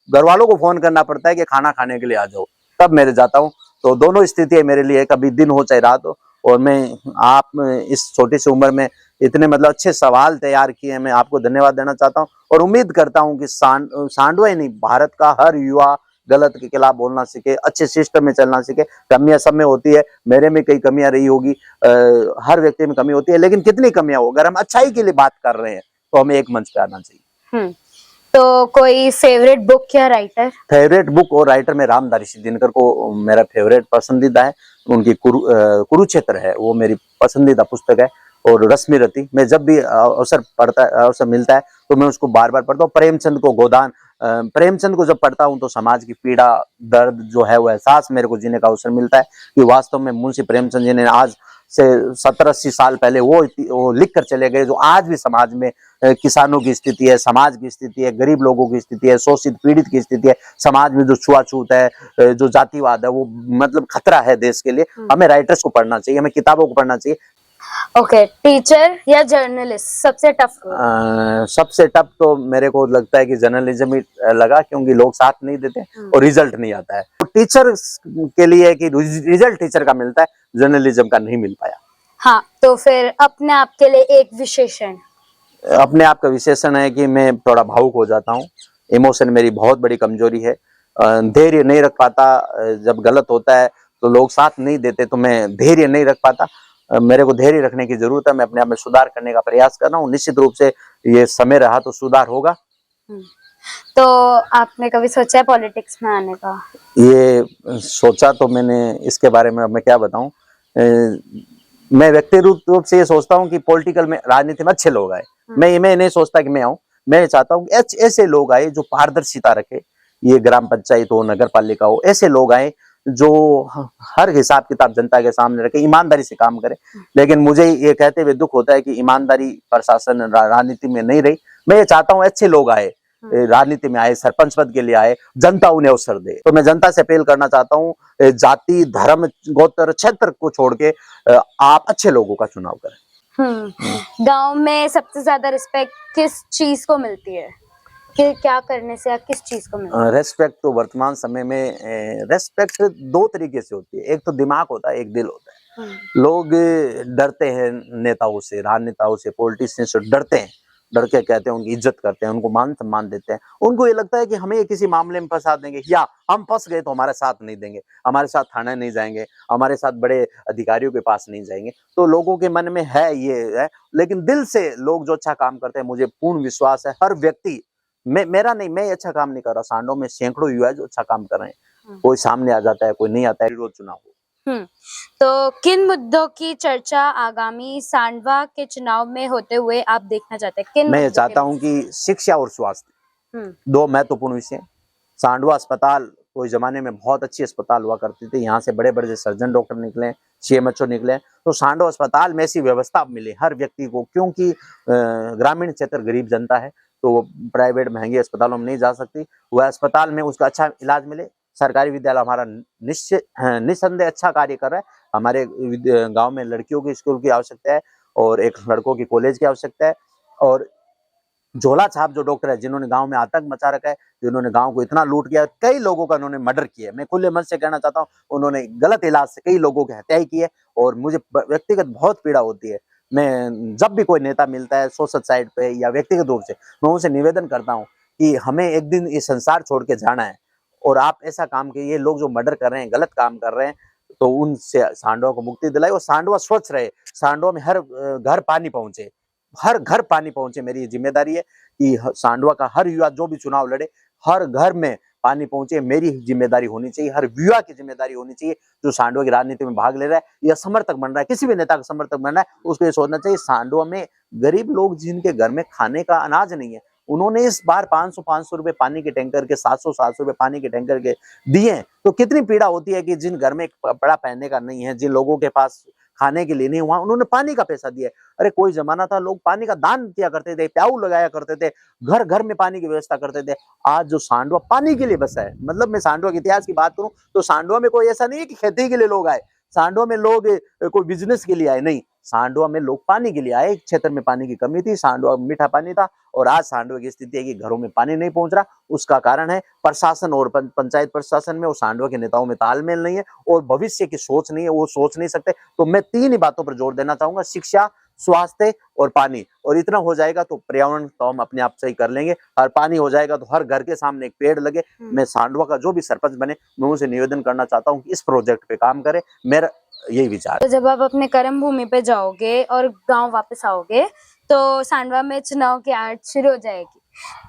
घर वालों को फोन करना पड़ता है कि खाना खाने के लिए आ जाओ, तब मेरे जाता हूँ। तो दोनों स्थिति है मेरे लिए, कभी दिन हो चाहे रात हो। और मैं आप इस छोटी सी उम्र में इतने मतलब अच्छे सवाल तैयार किए, मैं आपको धन्यवाद देना चाहता हूँ। और उम्मीद करता हूँ कि सांडवा ही नहीं, भारत का हर युवा गलत के खिलाफ बोलना सीखे, अच्छे सिस्टम में चलना सीखे। कमियां सब में होती है, मेरे में कई कमियां रही होगी, हर व्यक्ति में कमी होती है, लेकिन कितनी कमियां हो, अगर हम अच्छाई के लिए बात कर रहे हैं तो हमें एक मंच पे आना चाहिए। तो कोई फेवरेट बुक या राइटर? फेवरेट बुक और राइटर में रामधारी दिनकर को मेरा फेवरेट पसंदीदा है। उनकी कुरुक्षेत्र है वो मेरी पसंदीदा पुस्तक है। और रश्मि रति, मैं जब भी अवसर मिलता है तो मैं उसको बार बार पढ़ता हूँ। प्रेमचंद को गोदान, प्रेमचंद को जब पढ़ता हूँ तो समाज की पीड़ा, दर्द जो है वो एहसास मेरे को जीने का अवसर मिलता है कि वास्तव में मुंशी प्रेमचंद जी ने आज से 70-80 साल पहले वो लिख कर चले गए, जो आज भी समाज में किसानों की स्थिति है, समाज की स्थिति है, गरीब लोगों की स्थिति है, शोषित पीड़ित की स्थिति है, समाज में जो छुआछूत है, जो जातिवाद है, वो मतलब खतरा है देश के लिए। हमें राइटर्स को पढ़ना चाहिए, हमें किताबों को पढ़ना चाहिए। ओके, टीचर या जर्नलिस्ट सबसे टफ? सबसे टफ तो मेरे को लगता है कि जर्नलिज्म ही लगा, क्योंकि लोग साथ नहीं देते और रिजल्ट नहीं आता है। तो टीचर के लिए कि रिजल्ट टीचर का मिलता है, जर्नलिज्म का नहीं मिल पाया। हाँ, तो फिर अपने आप के लिए एक विशेषण? अपने आप का विशेषण है कि मैं थोड़ा भावुक हो जाता हूँ। इमोशन मेरी बहुत बड़ी कमजोरी है। धैर्य नहीं रख पाता, जब गलत होता है तो लोग साथ नहीं देते तो मैं धैर्य नहीं रख पाता। मेरे को धैर्य रखने की जरूरत है। मैं अपने आप में सुधार करने का प्रयास कर रहा हूँ। निश्चित रूप से ये समय रहा तो सुधार होगा। तो आपने कभी सोचा है पॉलिटिक्स में आने का? ये सोचा तो मैंने, इसके बारे में अब मैं क्या बताऊं। मैं व्यक्तिगत रूप से ये सोचता हूं कि पॉलिटिकल में, राजनीति में अच्छे लोग आए। मैं नहीं सोचता कि मैं आऊं। मैं चाहता हूं कि ऐसे लोग आए जो पारदर्शिता रखे, ये ग्राम पंचायत हो, नगर पालिका हो, ऐसे लोग आए जो हर हिसाब किताब जनता के सामने रखे, ईमानदारी से काम करे। लेकिन मुझे ये कहते हुए दुख होता है कि ईमानदारी प्रशासन राजनीति में नहीं रही। मैं ये चाहता हूँ अच्छे लोग आए, राजनीति में आए, सरपंच पद के लिए आए, जनता उन्हें अवसर दे। तो मैं जनता से अपील करना चाहता हूँ, जाति, धर्म, गोत्र, क्षेत्र को छोड़ के आप अच्छे लोगों का चुनाव करें। गांव में सबसे ज्यादा रिस्पेक्ट किस चीज को मिलती है? कि क्या करने से या किस चीज को मिलती है? रेस्पेक्ट तो वर्तमान समय में रेस्पेक्ट दो तरीके से होती है। एक तो दिमाग होता है, एक दिल होता है। लोग डरते हैं नेताओं से, राजनेताओं से, पॉलिटिशियन से डरते हैं। डर के कहते हैं, उनकी इज्जत करते हैं, उनको मान सम्मान देते हैं। उनको ये लगता है कि हमें ये किसी मामले में फंसा देंगे, या हम फंस गए तो हमारे साथ नहीं देंगे, हमारे साथ थाने नहीं जाएंगे, हमारे साथ बड़े अधिकारियों के पास नहीं जाएंगे। तो लोगों के मन में है ये है, लेकिन दिल से लोग जो अच्छा काम करते हैं, मुझे पूर्ण विश्वास है हर व्यक्ति, मेरा नहीं, मैं अच्छा काम नहीं कर रहा, सांडों में सैकड़ों युवा है जो अच्छा काम कर रहे हैं। कोई सामने आ जाता है, कोई नहीं आता है, रोज चुनाव हो। तो किन मुद्दों की चर्चा आगामी सांडवा के चुनाव में होते हुए आप देखना चाहते हैं? किन मैं ये मुद्दों चाहता के हूँ कि शिक्षा और स्वास्थ्य दो महत्वपूर्ण विषय। सांडवा अस्पताल कोई जमाने में बहुत अच्छी अस्पताल हुआ करती थी, यहाँ से बड़े बड़े सर्जन डॉक्टर निकले, CMHO निकले, तो सांडवा अस्पताल में ऐसी व्यवस्था मिले हर व्यक्ति को, क्योंकि ग्रामीण क्षेत्र गरीब जनता है, तो वो प्राइवेट महंगे अस्पतालों में नहीं जा सकती, वह अस्पताल में उसका अच्छा इलाज मिले। सरकारी विद्यालय हमारा निस्संदेह अच्छा कार्य कर रहा है। हमारे गांव में लड़कियों के स्कूल की आवश्यकता है और एक लड़कों की कॉलेज की आवश्यकता है। और झोला छाप जो डॉक्टर है, जिन्होंने गांव में आतंक मचा रखा है, जिन्होंने गांव को इतना लूट किया, कई लोगों का उन्होंने मर्डर किया है, मैं खुले मन से कहना चाहता हूँ, उन्होंने गलत इलाज से कई लोगों की हत्या की है, और मुझे व्यक्तिगत बहुत पीड़ा होती है। मैं जब भी कोई नेता मिलता है सोशल साइड पे या व्यक्तिगत रूप से, मैं उनसे निवेदन करता हूँ कि हमें एक दिन ये संसार छोड़ के जाना है, और आप ऐसा काम कीजिए, लोग जो मर्डर कर रहे हैं, गलत काम कर रहे हैं, तो उनसे सांडवा को मुक्ति दिलाई और सांडवा स्वच्छ रहे, सांडवा में हर घर पानी पहुंचे, हर घर पानी पहुंचे। मेरी जिम्मेदारी है कि सांडवा का हर युवा जो भी चुनाव लड़े, हर घर में पानी पहुंचे, मेरी जिम्मेदारी होनी चाहिए, हर युवा की जिम्मेदारी होनी चाहिए जो सांडवा की राजनीति में भाग ले रहा है या समर्थक बन रहा है, किसी भी नेता का समर्थक बन रहा है, उसको ये सोचना चाहिए सांडवा में गरीब लोग जिनके घर में खाने का अनाज नहीं है, उन्होंने इस बार 500 रुपए पानी के टैंकर के, 700 रुपए पानी के टैंकर के दिए, तो कितनी पीड़ा होती है कि जिन घर में कपड़ा पहनने का नहीं है, जिन लोगों के पास खाने के लिए नहीं, वहां उन्होंने पानी का पैसा दिया है। अरे कोई जमाना था लोग पानी का दान किया करते थे, प्याऊ लगाया करते थे, घर घर में पानी की व्यवस्था करते थे। आज जो सांडवा पानी के लिए बसा है, मतलब मैं सांडवा के इतिहास की बात करूं तो सांडवा में कोई ऐसा नहीं है कि खेती के लिए लोग आए, सांडवा में लोग कोई बिजनेस के लिए आए, नहीं, सांडवा में लोग पानी के लिए आए। क्षेत्र में पानी की कमी थी, सांडवा मीठा पानी था, और आज सांडवा की स्थिति है कि घरों में पानी नहीं पहुंच रहा। उसका कारण है प्रशासन और पंचायत प्रशासन में और सांडवा के नेताओं में तालमेल नहीं है, और भविष्य की सोच नहीं है, वो सोच नहीं सकते। तो मैं 3 ही बातों पर जोर देना चाहूंगा, शिक्षा, स्वास्थ्य और पानी, और इतना हो जाएगा तो पर्यावरण तो हम अपने आप से ही कर लेंगे। और पानी हो जाएगा तो हर घर के सामने एक पेड़ लगे। मैं सांडवा का जो भी सरपंच बने, मैं उनसे निवेदन करना चाहता हूँ कि इस प्रोजेक्ट पे काम करे, मेरा यही विचार तो जब आप अपने कर्म भूमि पे जाओगे और गांव वापस आओगे तो सांडवा में चुनाव की आड़ शुरू हो जाएगी,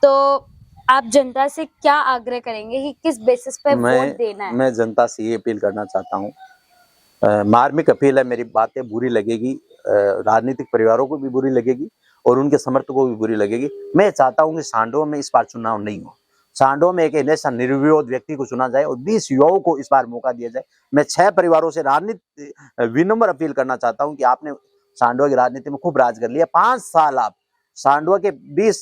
तो आप जनता से क्या आग्रह करेंगे कि किस बेसिस पे वोट देना है? मैं जनता से ये अपील करना चाहता हूँ, मार्मिक अपील है, मेरी बातें बुरी लगेगी, राजनीतिक परिवारों को भी बुरी लगेगी और उनके समर्थकों को भी बुरी लगेगी। मैं चाहता हूँ कि सांडवा में इस बार चुनाव नहीं हो, सांडवा में एक ऐसा निर्विरोध व्यक्ति को चुना जाए और 20 युवाओं को इस बार मौका दिया जाए। मैं 6 परिवारों से राजनीति विनम्र अपील करना चाहता हूं कि आपने सांडवा की राजनीति में खूब राज कर लिया, 5 साल आप सांडवा के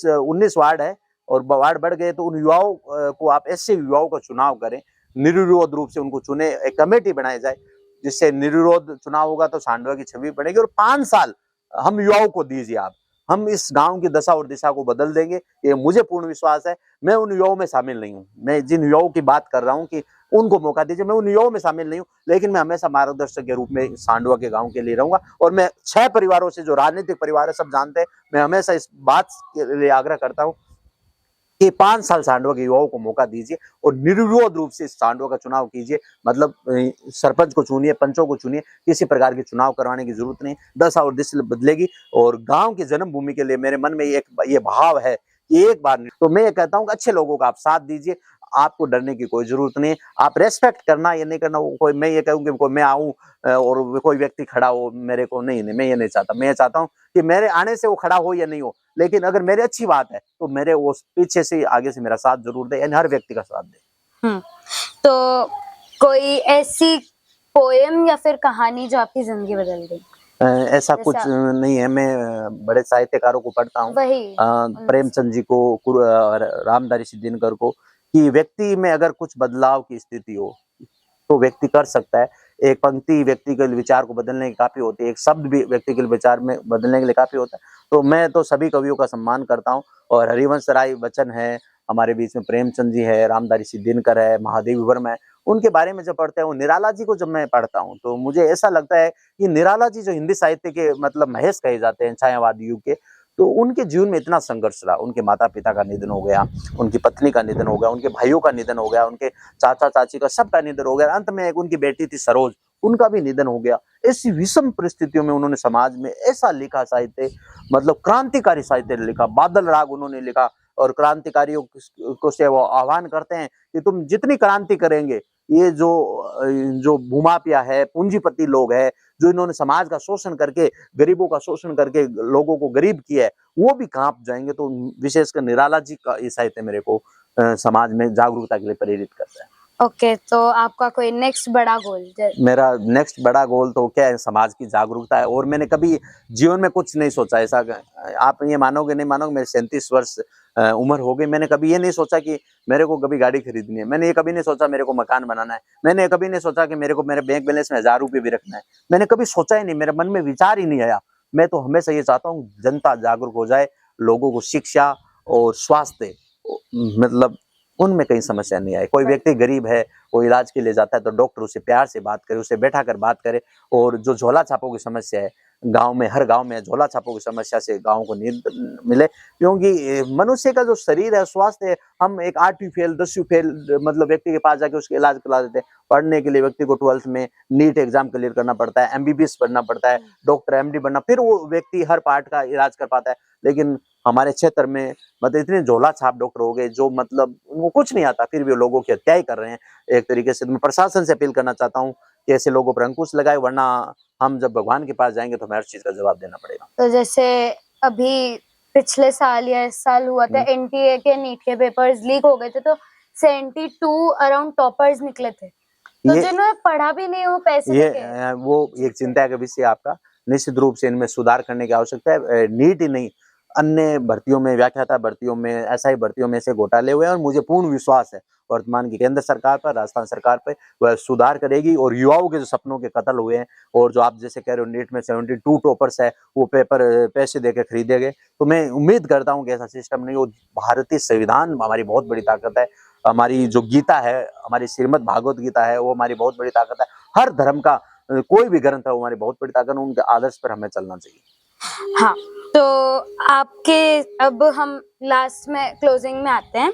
19 वार्ड है और वार्ड बढ़ गए, तो उन युवाओं को आप ऐसे युवाओं का चुनाव करें, निर्विरोध रूप से उनको चुने, एक कमेटी बनाई जाए जिससे निर्विरोध चुनाव होगा तो सांडवा की छवि बढ़ेगी। और 5 साल हम युवाओं को दीजिए आप, हम इस गांव की दशा और दिशा को बदल देंगे, ये मुझे पूर्ण विश्वास है। मैं उन युवाओं में शामिल नहीं हूं, मैं जिन युवाओं की बात कर रहा हूं कि उनको मौका दीजिए, मैं उन युवाओं में शामिल नहीं हूं, लेकिन मैं हमेशा मार्गदर्शक के रूप में सांडवा के गांव के लिए रहूंगा। और मैं 6 परिवारों से, जो राजनीतिक परिवार है सब जानते हैं, मैं हमेशा इस बात के लिए आग्रह करता हूं कि 5 साल सांडवा के युवाओं को मौका दीजिए और निर्विरोध रूप से सांडवा का चुनाव कीजिए। मतलब सरपंच को चुनिए, पंचों को चुनिए, किसी प्रकार के चुनाव करवाने की जरूरत नहीं, दशा और दिशा बदलेगी। और गांव की जन्मभूमि के लिए मेरे मन में ये भाव है कि एक बार नहीं, तो मैं ये कहता हूं कि अच्छे लोगों का आप साथ दीजिए, आपको डरने की कोई जरूरत नहीं है, आप रेस्पेक्ट करना या नहीं करना, कोई मैं ये कहूँ कि कोई मैं आऊं और कोई व्यक्ति खड़ा हो मेरे को, नहीं, मैं ये नहीं चाहता। मैं ये चाहता हूँ कि मेरे आने से वो खड़ा हो या नहीं हो, लेकिन अगर मेरी अच्छी बात है तो मेरे वो पीछे से आगे से मेरा साथ जरूर दे, यानी हर व्यक्ति का साथ दे। तो कोई ऐसी पोएम या फिर कहानी जो आपकी जिंदगी बदल गई? ऐसा कुछ नहीं है, मैं बड़े साहित्यकारों को पढ़ता हूँ, प्रेमचंद जी को, रामधारी दिनकर को, कि व्यक्ति में अगर कुछ बदलाव की स्थिति हो तो व्यक्ति कर सकता है। एक पंक्ति व्यक्ति के विचार को बदलने की काफी होती है, एक शब्द भी व्यक्ति के विचार में बदलने के लिए काफी होता है। तो मैं तो सभी कवियों का सम्मान करता हूँ, और हरिवंश राय बच्चन है हमारे बीच में, प्रेमचंद जी है, रामधारी दिनकर है, महादेवी वर्मा है, उनके बारे में जब पढ़ते हैं, निराला जी को जब मैं पढ़ता हूँ तो मुझे ऐसा लगता है कि निराला जी जो हिंदी साहित्य के मतलब महेश कहे जाते हैं, छायावादी युग के, तो उनके जीवन में इतना संघर्ष रहा, उनके माता पिता का निधन हो गया, उनकी पत्नी का निधन हो गया, उनके भाइयों का निधन हो गया, उनके चाचा चाची का सबका निधन हो गया, अंत में एक उनकी बेटी थी सरोज, उनका भी निधन हो गया। ऐसी विषम परिस्थितियों में उन्होंने समाज में ऐसा लिखा साहित्य, मतलब क्रांतिकारी साहित्य लिखा, बादल राग उन्होंने लिखा, और क्रांतिकारियों को से वो आह्वान करते हैं कि तुम जितनी क्रांति करेंगे, ये जो भूमाफिया है, पूंजीपति लोग है, जो इन्होंने समाज का शोषण करके, गरीबों का शोषण करके लोगों को गरीब किया है, वो भी कांप जाएंगे। तो विशेषकर निराला जी का ये साहित्य मेरे को समाज में जागरूकता के लिए प्रेरित करता है। ओके, तो आपका कोई नेक्स्ट बड़ा गोल? मेरा नेक्स्ट बड़ा गोल तो क्या है, समाज की जागरूकता है। और मैंने कभी जीवन में कुछ नहीं सोचा ऐसा, आप ये मानोगे नहीं मानोगे, मेरे 37 वर्ष उम्र हो गई, मैंने कभी ये नहीं सोचा कि मेरे को कभी गाड़ी खरीदनी है, मैंने ये कभी नहीं सोचा मेरे को मकान बनाना है, मैंने कभी नहीं सोचा कि मेरे को मेरे बैंक बैलेंस में 1000 रुपये भी रखना है, मैंने कभी सोचा ही नहीं, मेरे मन में विचार ही नहीं आया। मैं तो हमेशा ये चाहता हूँ जनता जागरूक हो जाए, लोगों को शिक्षा और स्वास्थ्य, मतलब उनमें कहीं समस्या नहीं आए। कोई व्यक्ति गरीब है, वो इलाज के लिए जाता है तो डॉक्टर उससे प्यार से बात करे, उसे बैठा कर बात करे। और जो झोला छापों की समस्या है गांव में, हर गांव में झोला छापों की समस्या से गांव को नींद मिले, क्योंकि मनुष्य का जो शरीर है, स्वास्थ्य है, हम एक 8वीं फेल 10वीं फेल मतलब व्यक्ति के पास जाके उसके इलाज करा देते हैं। पढ़ने के लिए व्यक्ति को 12th में नीट एग्जाम क्लियर करना पड़ता है, MBBS पढ़ना पड़ता है, डॉक्टर MD बनना, फिर वो व्यक्ति हर पार्ट का इलाज कर पाता है। लेकिन हमारे क्षेत्र में मतलब इतने झोला छाप डॉक्टर हो गए जो मतलब उनको कुछ नहीं आता, फिर भी लोगों की हत्या ही कर रहे हैं। एक तरीके से मैं प्रशासन से अपील करना चाहता हूँ कि ऐसे लोगों पर अंकुश लगाए, वरना हम जब भगवान के पास जाएंगे तो हमें हर चीज का जवाब देना पड़ेगा। तो जैसे अभी पिछले साल या इस साल हुआ था, NTA के नीट के पेपर्स लीक हो गए थे, तो 72 अराउंड टॉपर्स निकले थे, तो जिन्होंने पढ़ा भी नहीं, वो पैसे ये वो एक चिंता का विषय आपका। निश्चित रूप से इनमें सुधार करने की आवश्यकता है। नीट ही नहीं, अन्य भर्तियों में, व्याख्याता भर्तियों में, SI भर्तियों में से घोटाले हुए हैं, और मुझे पूर्ण विश्वास है वर्तमान की केंद्र सरकार पर, राजस्थान सरकार पर, वह सुधार करेगी। और युवाओं के जो सपनों के कत्ल हुए हैं, और जो आप जैसे कह रहे हो नीट में 72 टॉपर्स है, वो पेपर पैसे देके खरीदे गए, तो मैं उम्मीद करता हूँ कि ऐसा सिस्टम नहीं हो। भारतीय संविधान हमारी बहुत बड़ी ताकत है, हमारी जो गीता है, हमारी श्रीमद् भागवत गीता है, वो हमारी बहुत बड़ी ताकत है। हर धर्म का कोई भी ग्रंथ है वो हमारी बहुत बड़ी ताकत है, उनके आदर्श पर हमें चलना चाहिए। हाँ, तो आपके, अब हम लास्ट में क्लोजिंग में आते हैं,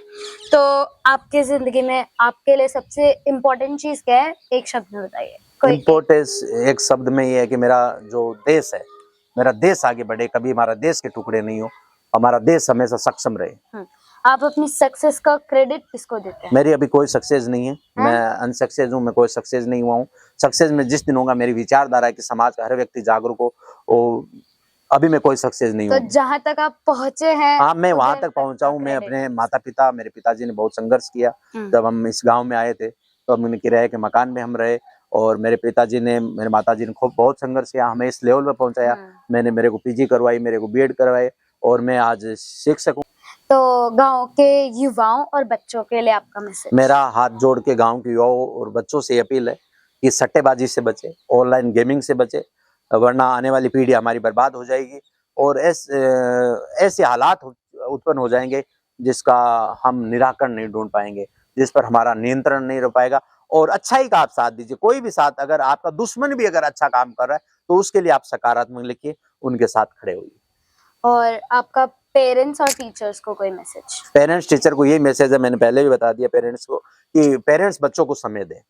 तो आपकी जिंदगी में आपके लिए सबसे इम्पोर्टेंट चीज क्या है, एक शब्द में बताइए। इम्पोर्टेंस एक शब्द में ये है कि मेरा जो देश है, मेरा देश आगे बढ़े, कभी हमारा देश के टुकड़े नहीं हो, हमारा देश हमेशा सक्षम रहे। आप अपनी सक्सेस का क्रेडिट किसको देते हैं? मेरी अभी कोई सक्सेस नहीं है, मैं अनसक्सेस हूँ, मैं कोई सक्सेस नहीं हुआ हूँ। सक्सेस में जिस दिन होगा, मेरी विचारधारा है कि समाज का हर व्यक्ति जागरूक हो, और अभी मैं कोई सक्सेस नहीं हूँ। तो जहाँ तक आप पहुँचे हैं, हाँ, मैं वहां तक पहुंचा हूँ। मैं अपने माता पिता, मेरे पिताजी ने बहुत संघर्ष किया। जब हम इस गांव में आए थे तो हमने किराए के मकान में हम रहे, और मेरे पिताजी ने, मेरे माताजी ने खूब बहुत संघर्ष किया, हमें इस लेवल पर पहुंचाया। मैंने, मेरे को PG करवाई, मेरे को BEd करवाई, और मैं आज शिक्षक हूँ। तो गांव के युवाओं और बच्चों के लिए आपका मैसेज? मेरा हाथ जोड़ के गांव के युवाओं और बच्चों से अपील है कि सट्टेबाजी से बचे, ऑनलाइन गेमिंग से बचे, वरना आने वाली पीढ़ी हमारी बर्बाद हो जाएगी, और ऐसे हालात उत्पन्न हो जाएंगे जिसका हम निराकरण नहीं ढूंढ पाएंगे, जिस पर हमारा नियंत्रण नहीं रह पाएगा। और अच्छाई का आप साथ दीजिए, कोई भी साथ, अगर आपका दुश्मन भी अगर अच्छा काम कर रहा है तो उसके लिए आप सकारात्मक लिखिए, उनके साथ खड़े होइए। और आपका पेरेंट्स और टीचर्स को कोई मैसेज? पेरेंट्स टीचर को यही मैसेज है, मैंने पहले भी बता दिया पेरेंट्स को, कि पेरेंट्स बच्चों को समय दें,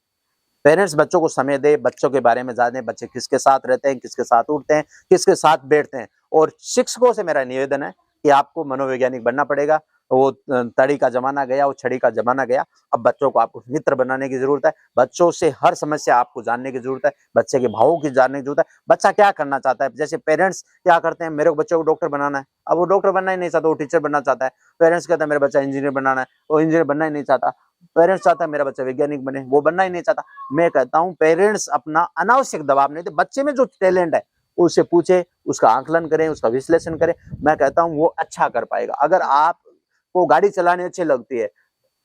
पेरेंट्स बच्चों को समय दे, बच्चों के बारे में जाने, बच्चे किसके साथ रहते हैं, किसके साथ उठते हैं, किसके साथ बैठते हैं। और शिक्षकों से मेरा निवेदन है कि आपको मनोवैज्ञानिक बनना पड़ेगा। वो तड़ी का जमाना गया, वो छड़ी का जमाना गया, अब बच्चों को आपको मित्र बनाने की जरूरत है। बच्चों से हर समस्या आपको जानने की जरूरत है, बच्चे के भावों की जानने की जरूरत है, बच्चा क्या करना चाहता है। जैसे पेरेंट्स क्या करते हैं, मेरे को बच्चे को डॉक्टर बनाना है, अब वो डॉक्टर बनना ही नहीं चाहता, वो टीचर बनना चाहता है। पेरेंट्स कहता है मेरा बच्चा इंजीनियर बनाना है, वो इंजीनियर बनना ही नहीं चाहता। पेरेंट्स चाहता है मेरा बच्चा वैज्ञानिक बने, वो बनना ही नहीं चाहता। मैं कहता हूँ पेरेंट्स अपना अनावश्यक दबाव नहीं दे, बच्चे में जो टैलेंट है उससे पूछे, उसका आकलन करें, उसका विश्लेषण करें। मैं कहता हूँ वो अच्छा कर पाएगा। अगर आपको गाड़ी चलाने अच्छी लगती है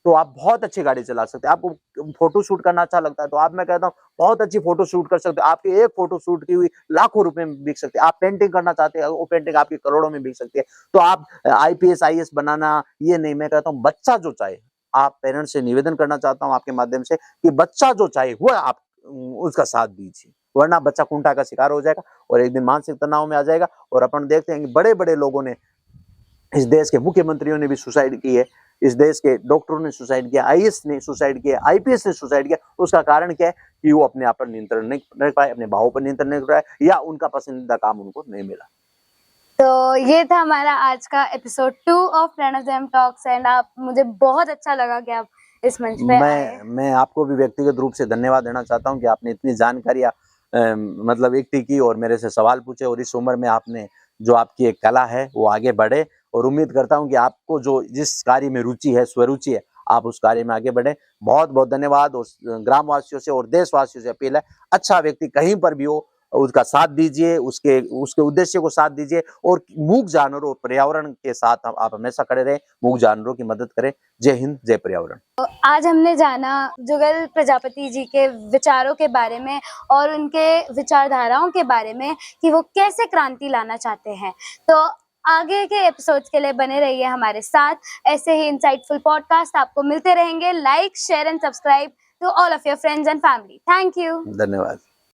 तो आप बहुत अच्छी गाड़ी चला सकते हैं। आपको फोटो शूट करना अच्छा लगता है तो आप, मैं कहता हूँ, बहुत अच्छी फोटो शूट कर सकते हैं। आपकी एक फोटो शूट की हुई लाखों रुपए में बिक सकती है। आप पेंटिंग करना चाहते हैं, वो पेंटिंग आपकी करोड़ों में बिक सकती है। तो आप IPS IAS बनाना ये नहीं, मैं कहता हूँ बच्चा जो चाहे, आप पेरेंट्स से निवेदन करना चाहता हूँ आपके माध्यम से कि बच्चा जो चाहे वो आप उसका साथ दीजिए, वरना बच्चा कुंठा का शिकार हो जाएगा और एक दिन मानसिक तनाव में आ जाएगा। और अपन देखते हैं कि बड़े बड़े लोगों ने इस देश के मुख्यमंत्रियों ने भी सुसाइड की है, इस देश के डॉक्टरों ने सुसाइड किया, आईएएस ने सुसाइड किया, आईपीएस ने सुसाइड किया। उसका कारण क्या है कि वो अपने आप पर नियंत्रण नहीं रख पाए, अपने भावों पर नियंत्रण नहीं रख पाए, या उनका पसंदीदा काम उनको नहीं मिला। तो ये था हमारा आज का episode 2 of Pranav jam talks and आप मुझे बहुत अच्छा लगा कि आप इस मंच पे आए। मैं आपको भी व्यक्तिगत रूप से धन्यवाद देना चाहता हूं कि आपने इतनी जानकारियां मतलब इकट्ठी की और मेरे से सवाल पूछे, और इस उम्र में आपने जो आपकी एक कला है वो आगे बढ़े, और उम्मीद करता हूं कि आपको जो जिस कार्य में रुचि है, स्वरुचि है, आप उस कार्य में आगे बढ़े। बहुत बहुत धन्यवाद। और ग्रामवासियों से और देशवासियों से अपील है, अच्छा व्यक्ति कहीं पर भी हो उसका साथ दीजिए, उसके उद्देश्य को साथ दीजिए, और मूक जानवरों और पर्यावरण के साथ आप हमेशा खड़े रहें, मूक जानवरों की मदद करें। जय हिंद, जय पर्यावरण। आज हमने जाना जुगल प्रजापति जी के विचारों के बारे में और उनके विचारधाराओं के बारे में कि वो कैसे क्रांति लाना चाहते हैं। तो आगे के एपिसोड्स के लिए बने रहिए हमारे साथ। ऐसे ही इंसाइटफुल पॉडकास्ट आपको मिलते रहेंगे। Like, share and subscribe to all of your friends and family. Thank you. धन्यवाद।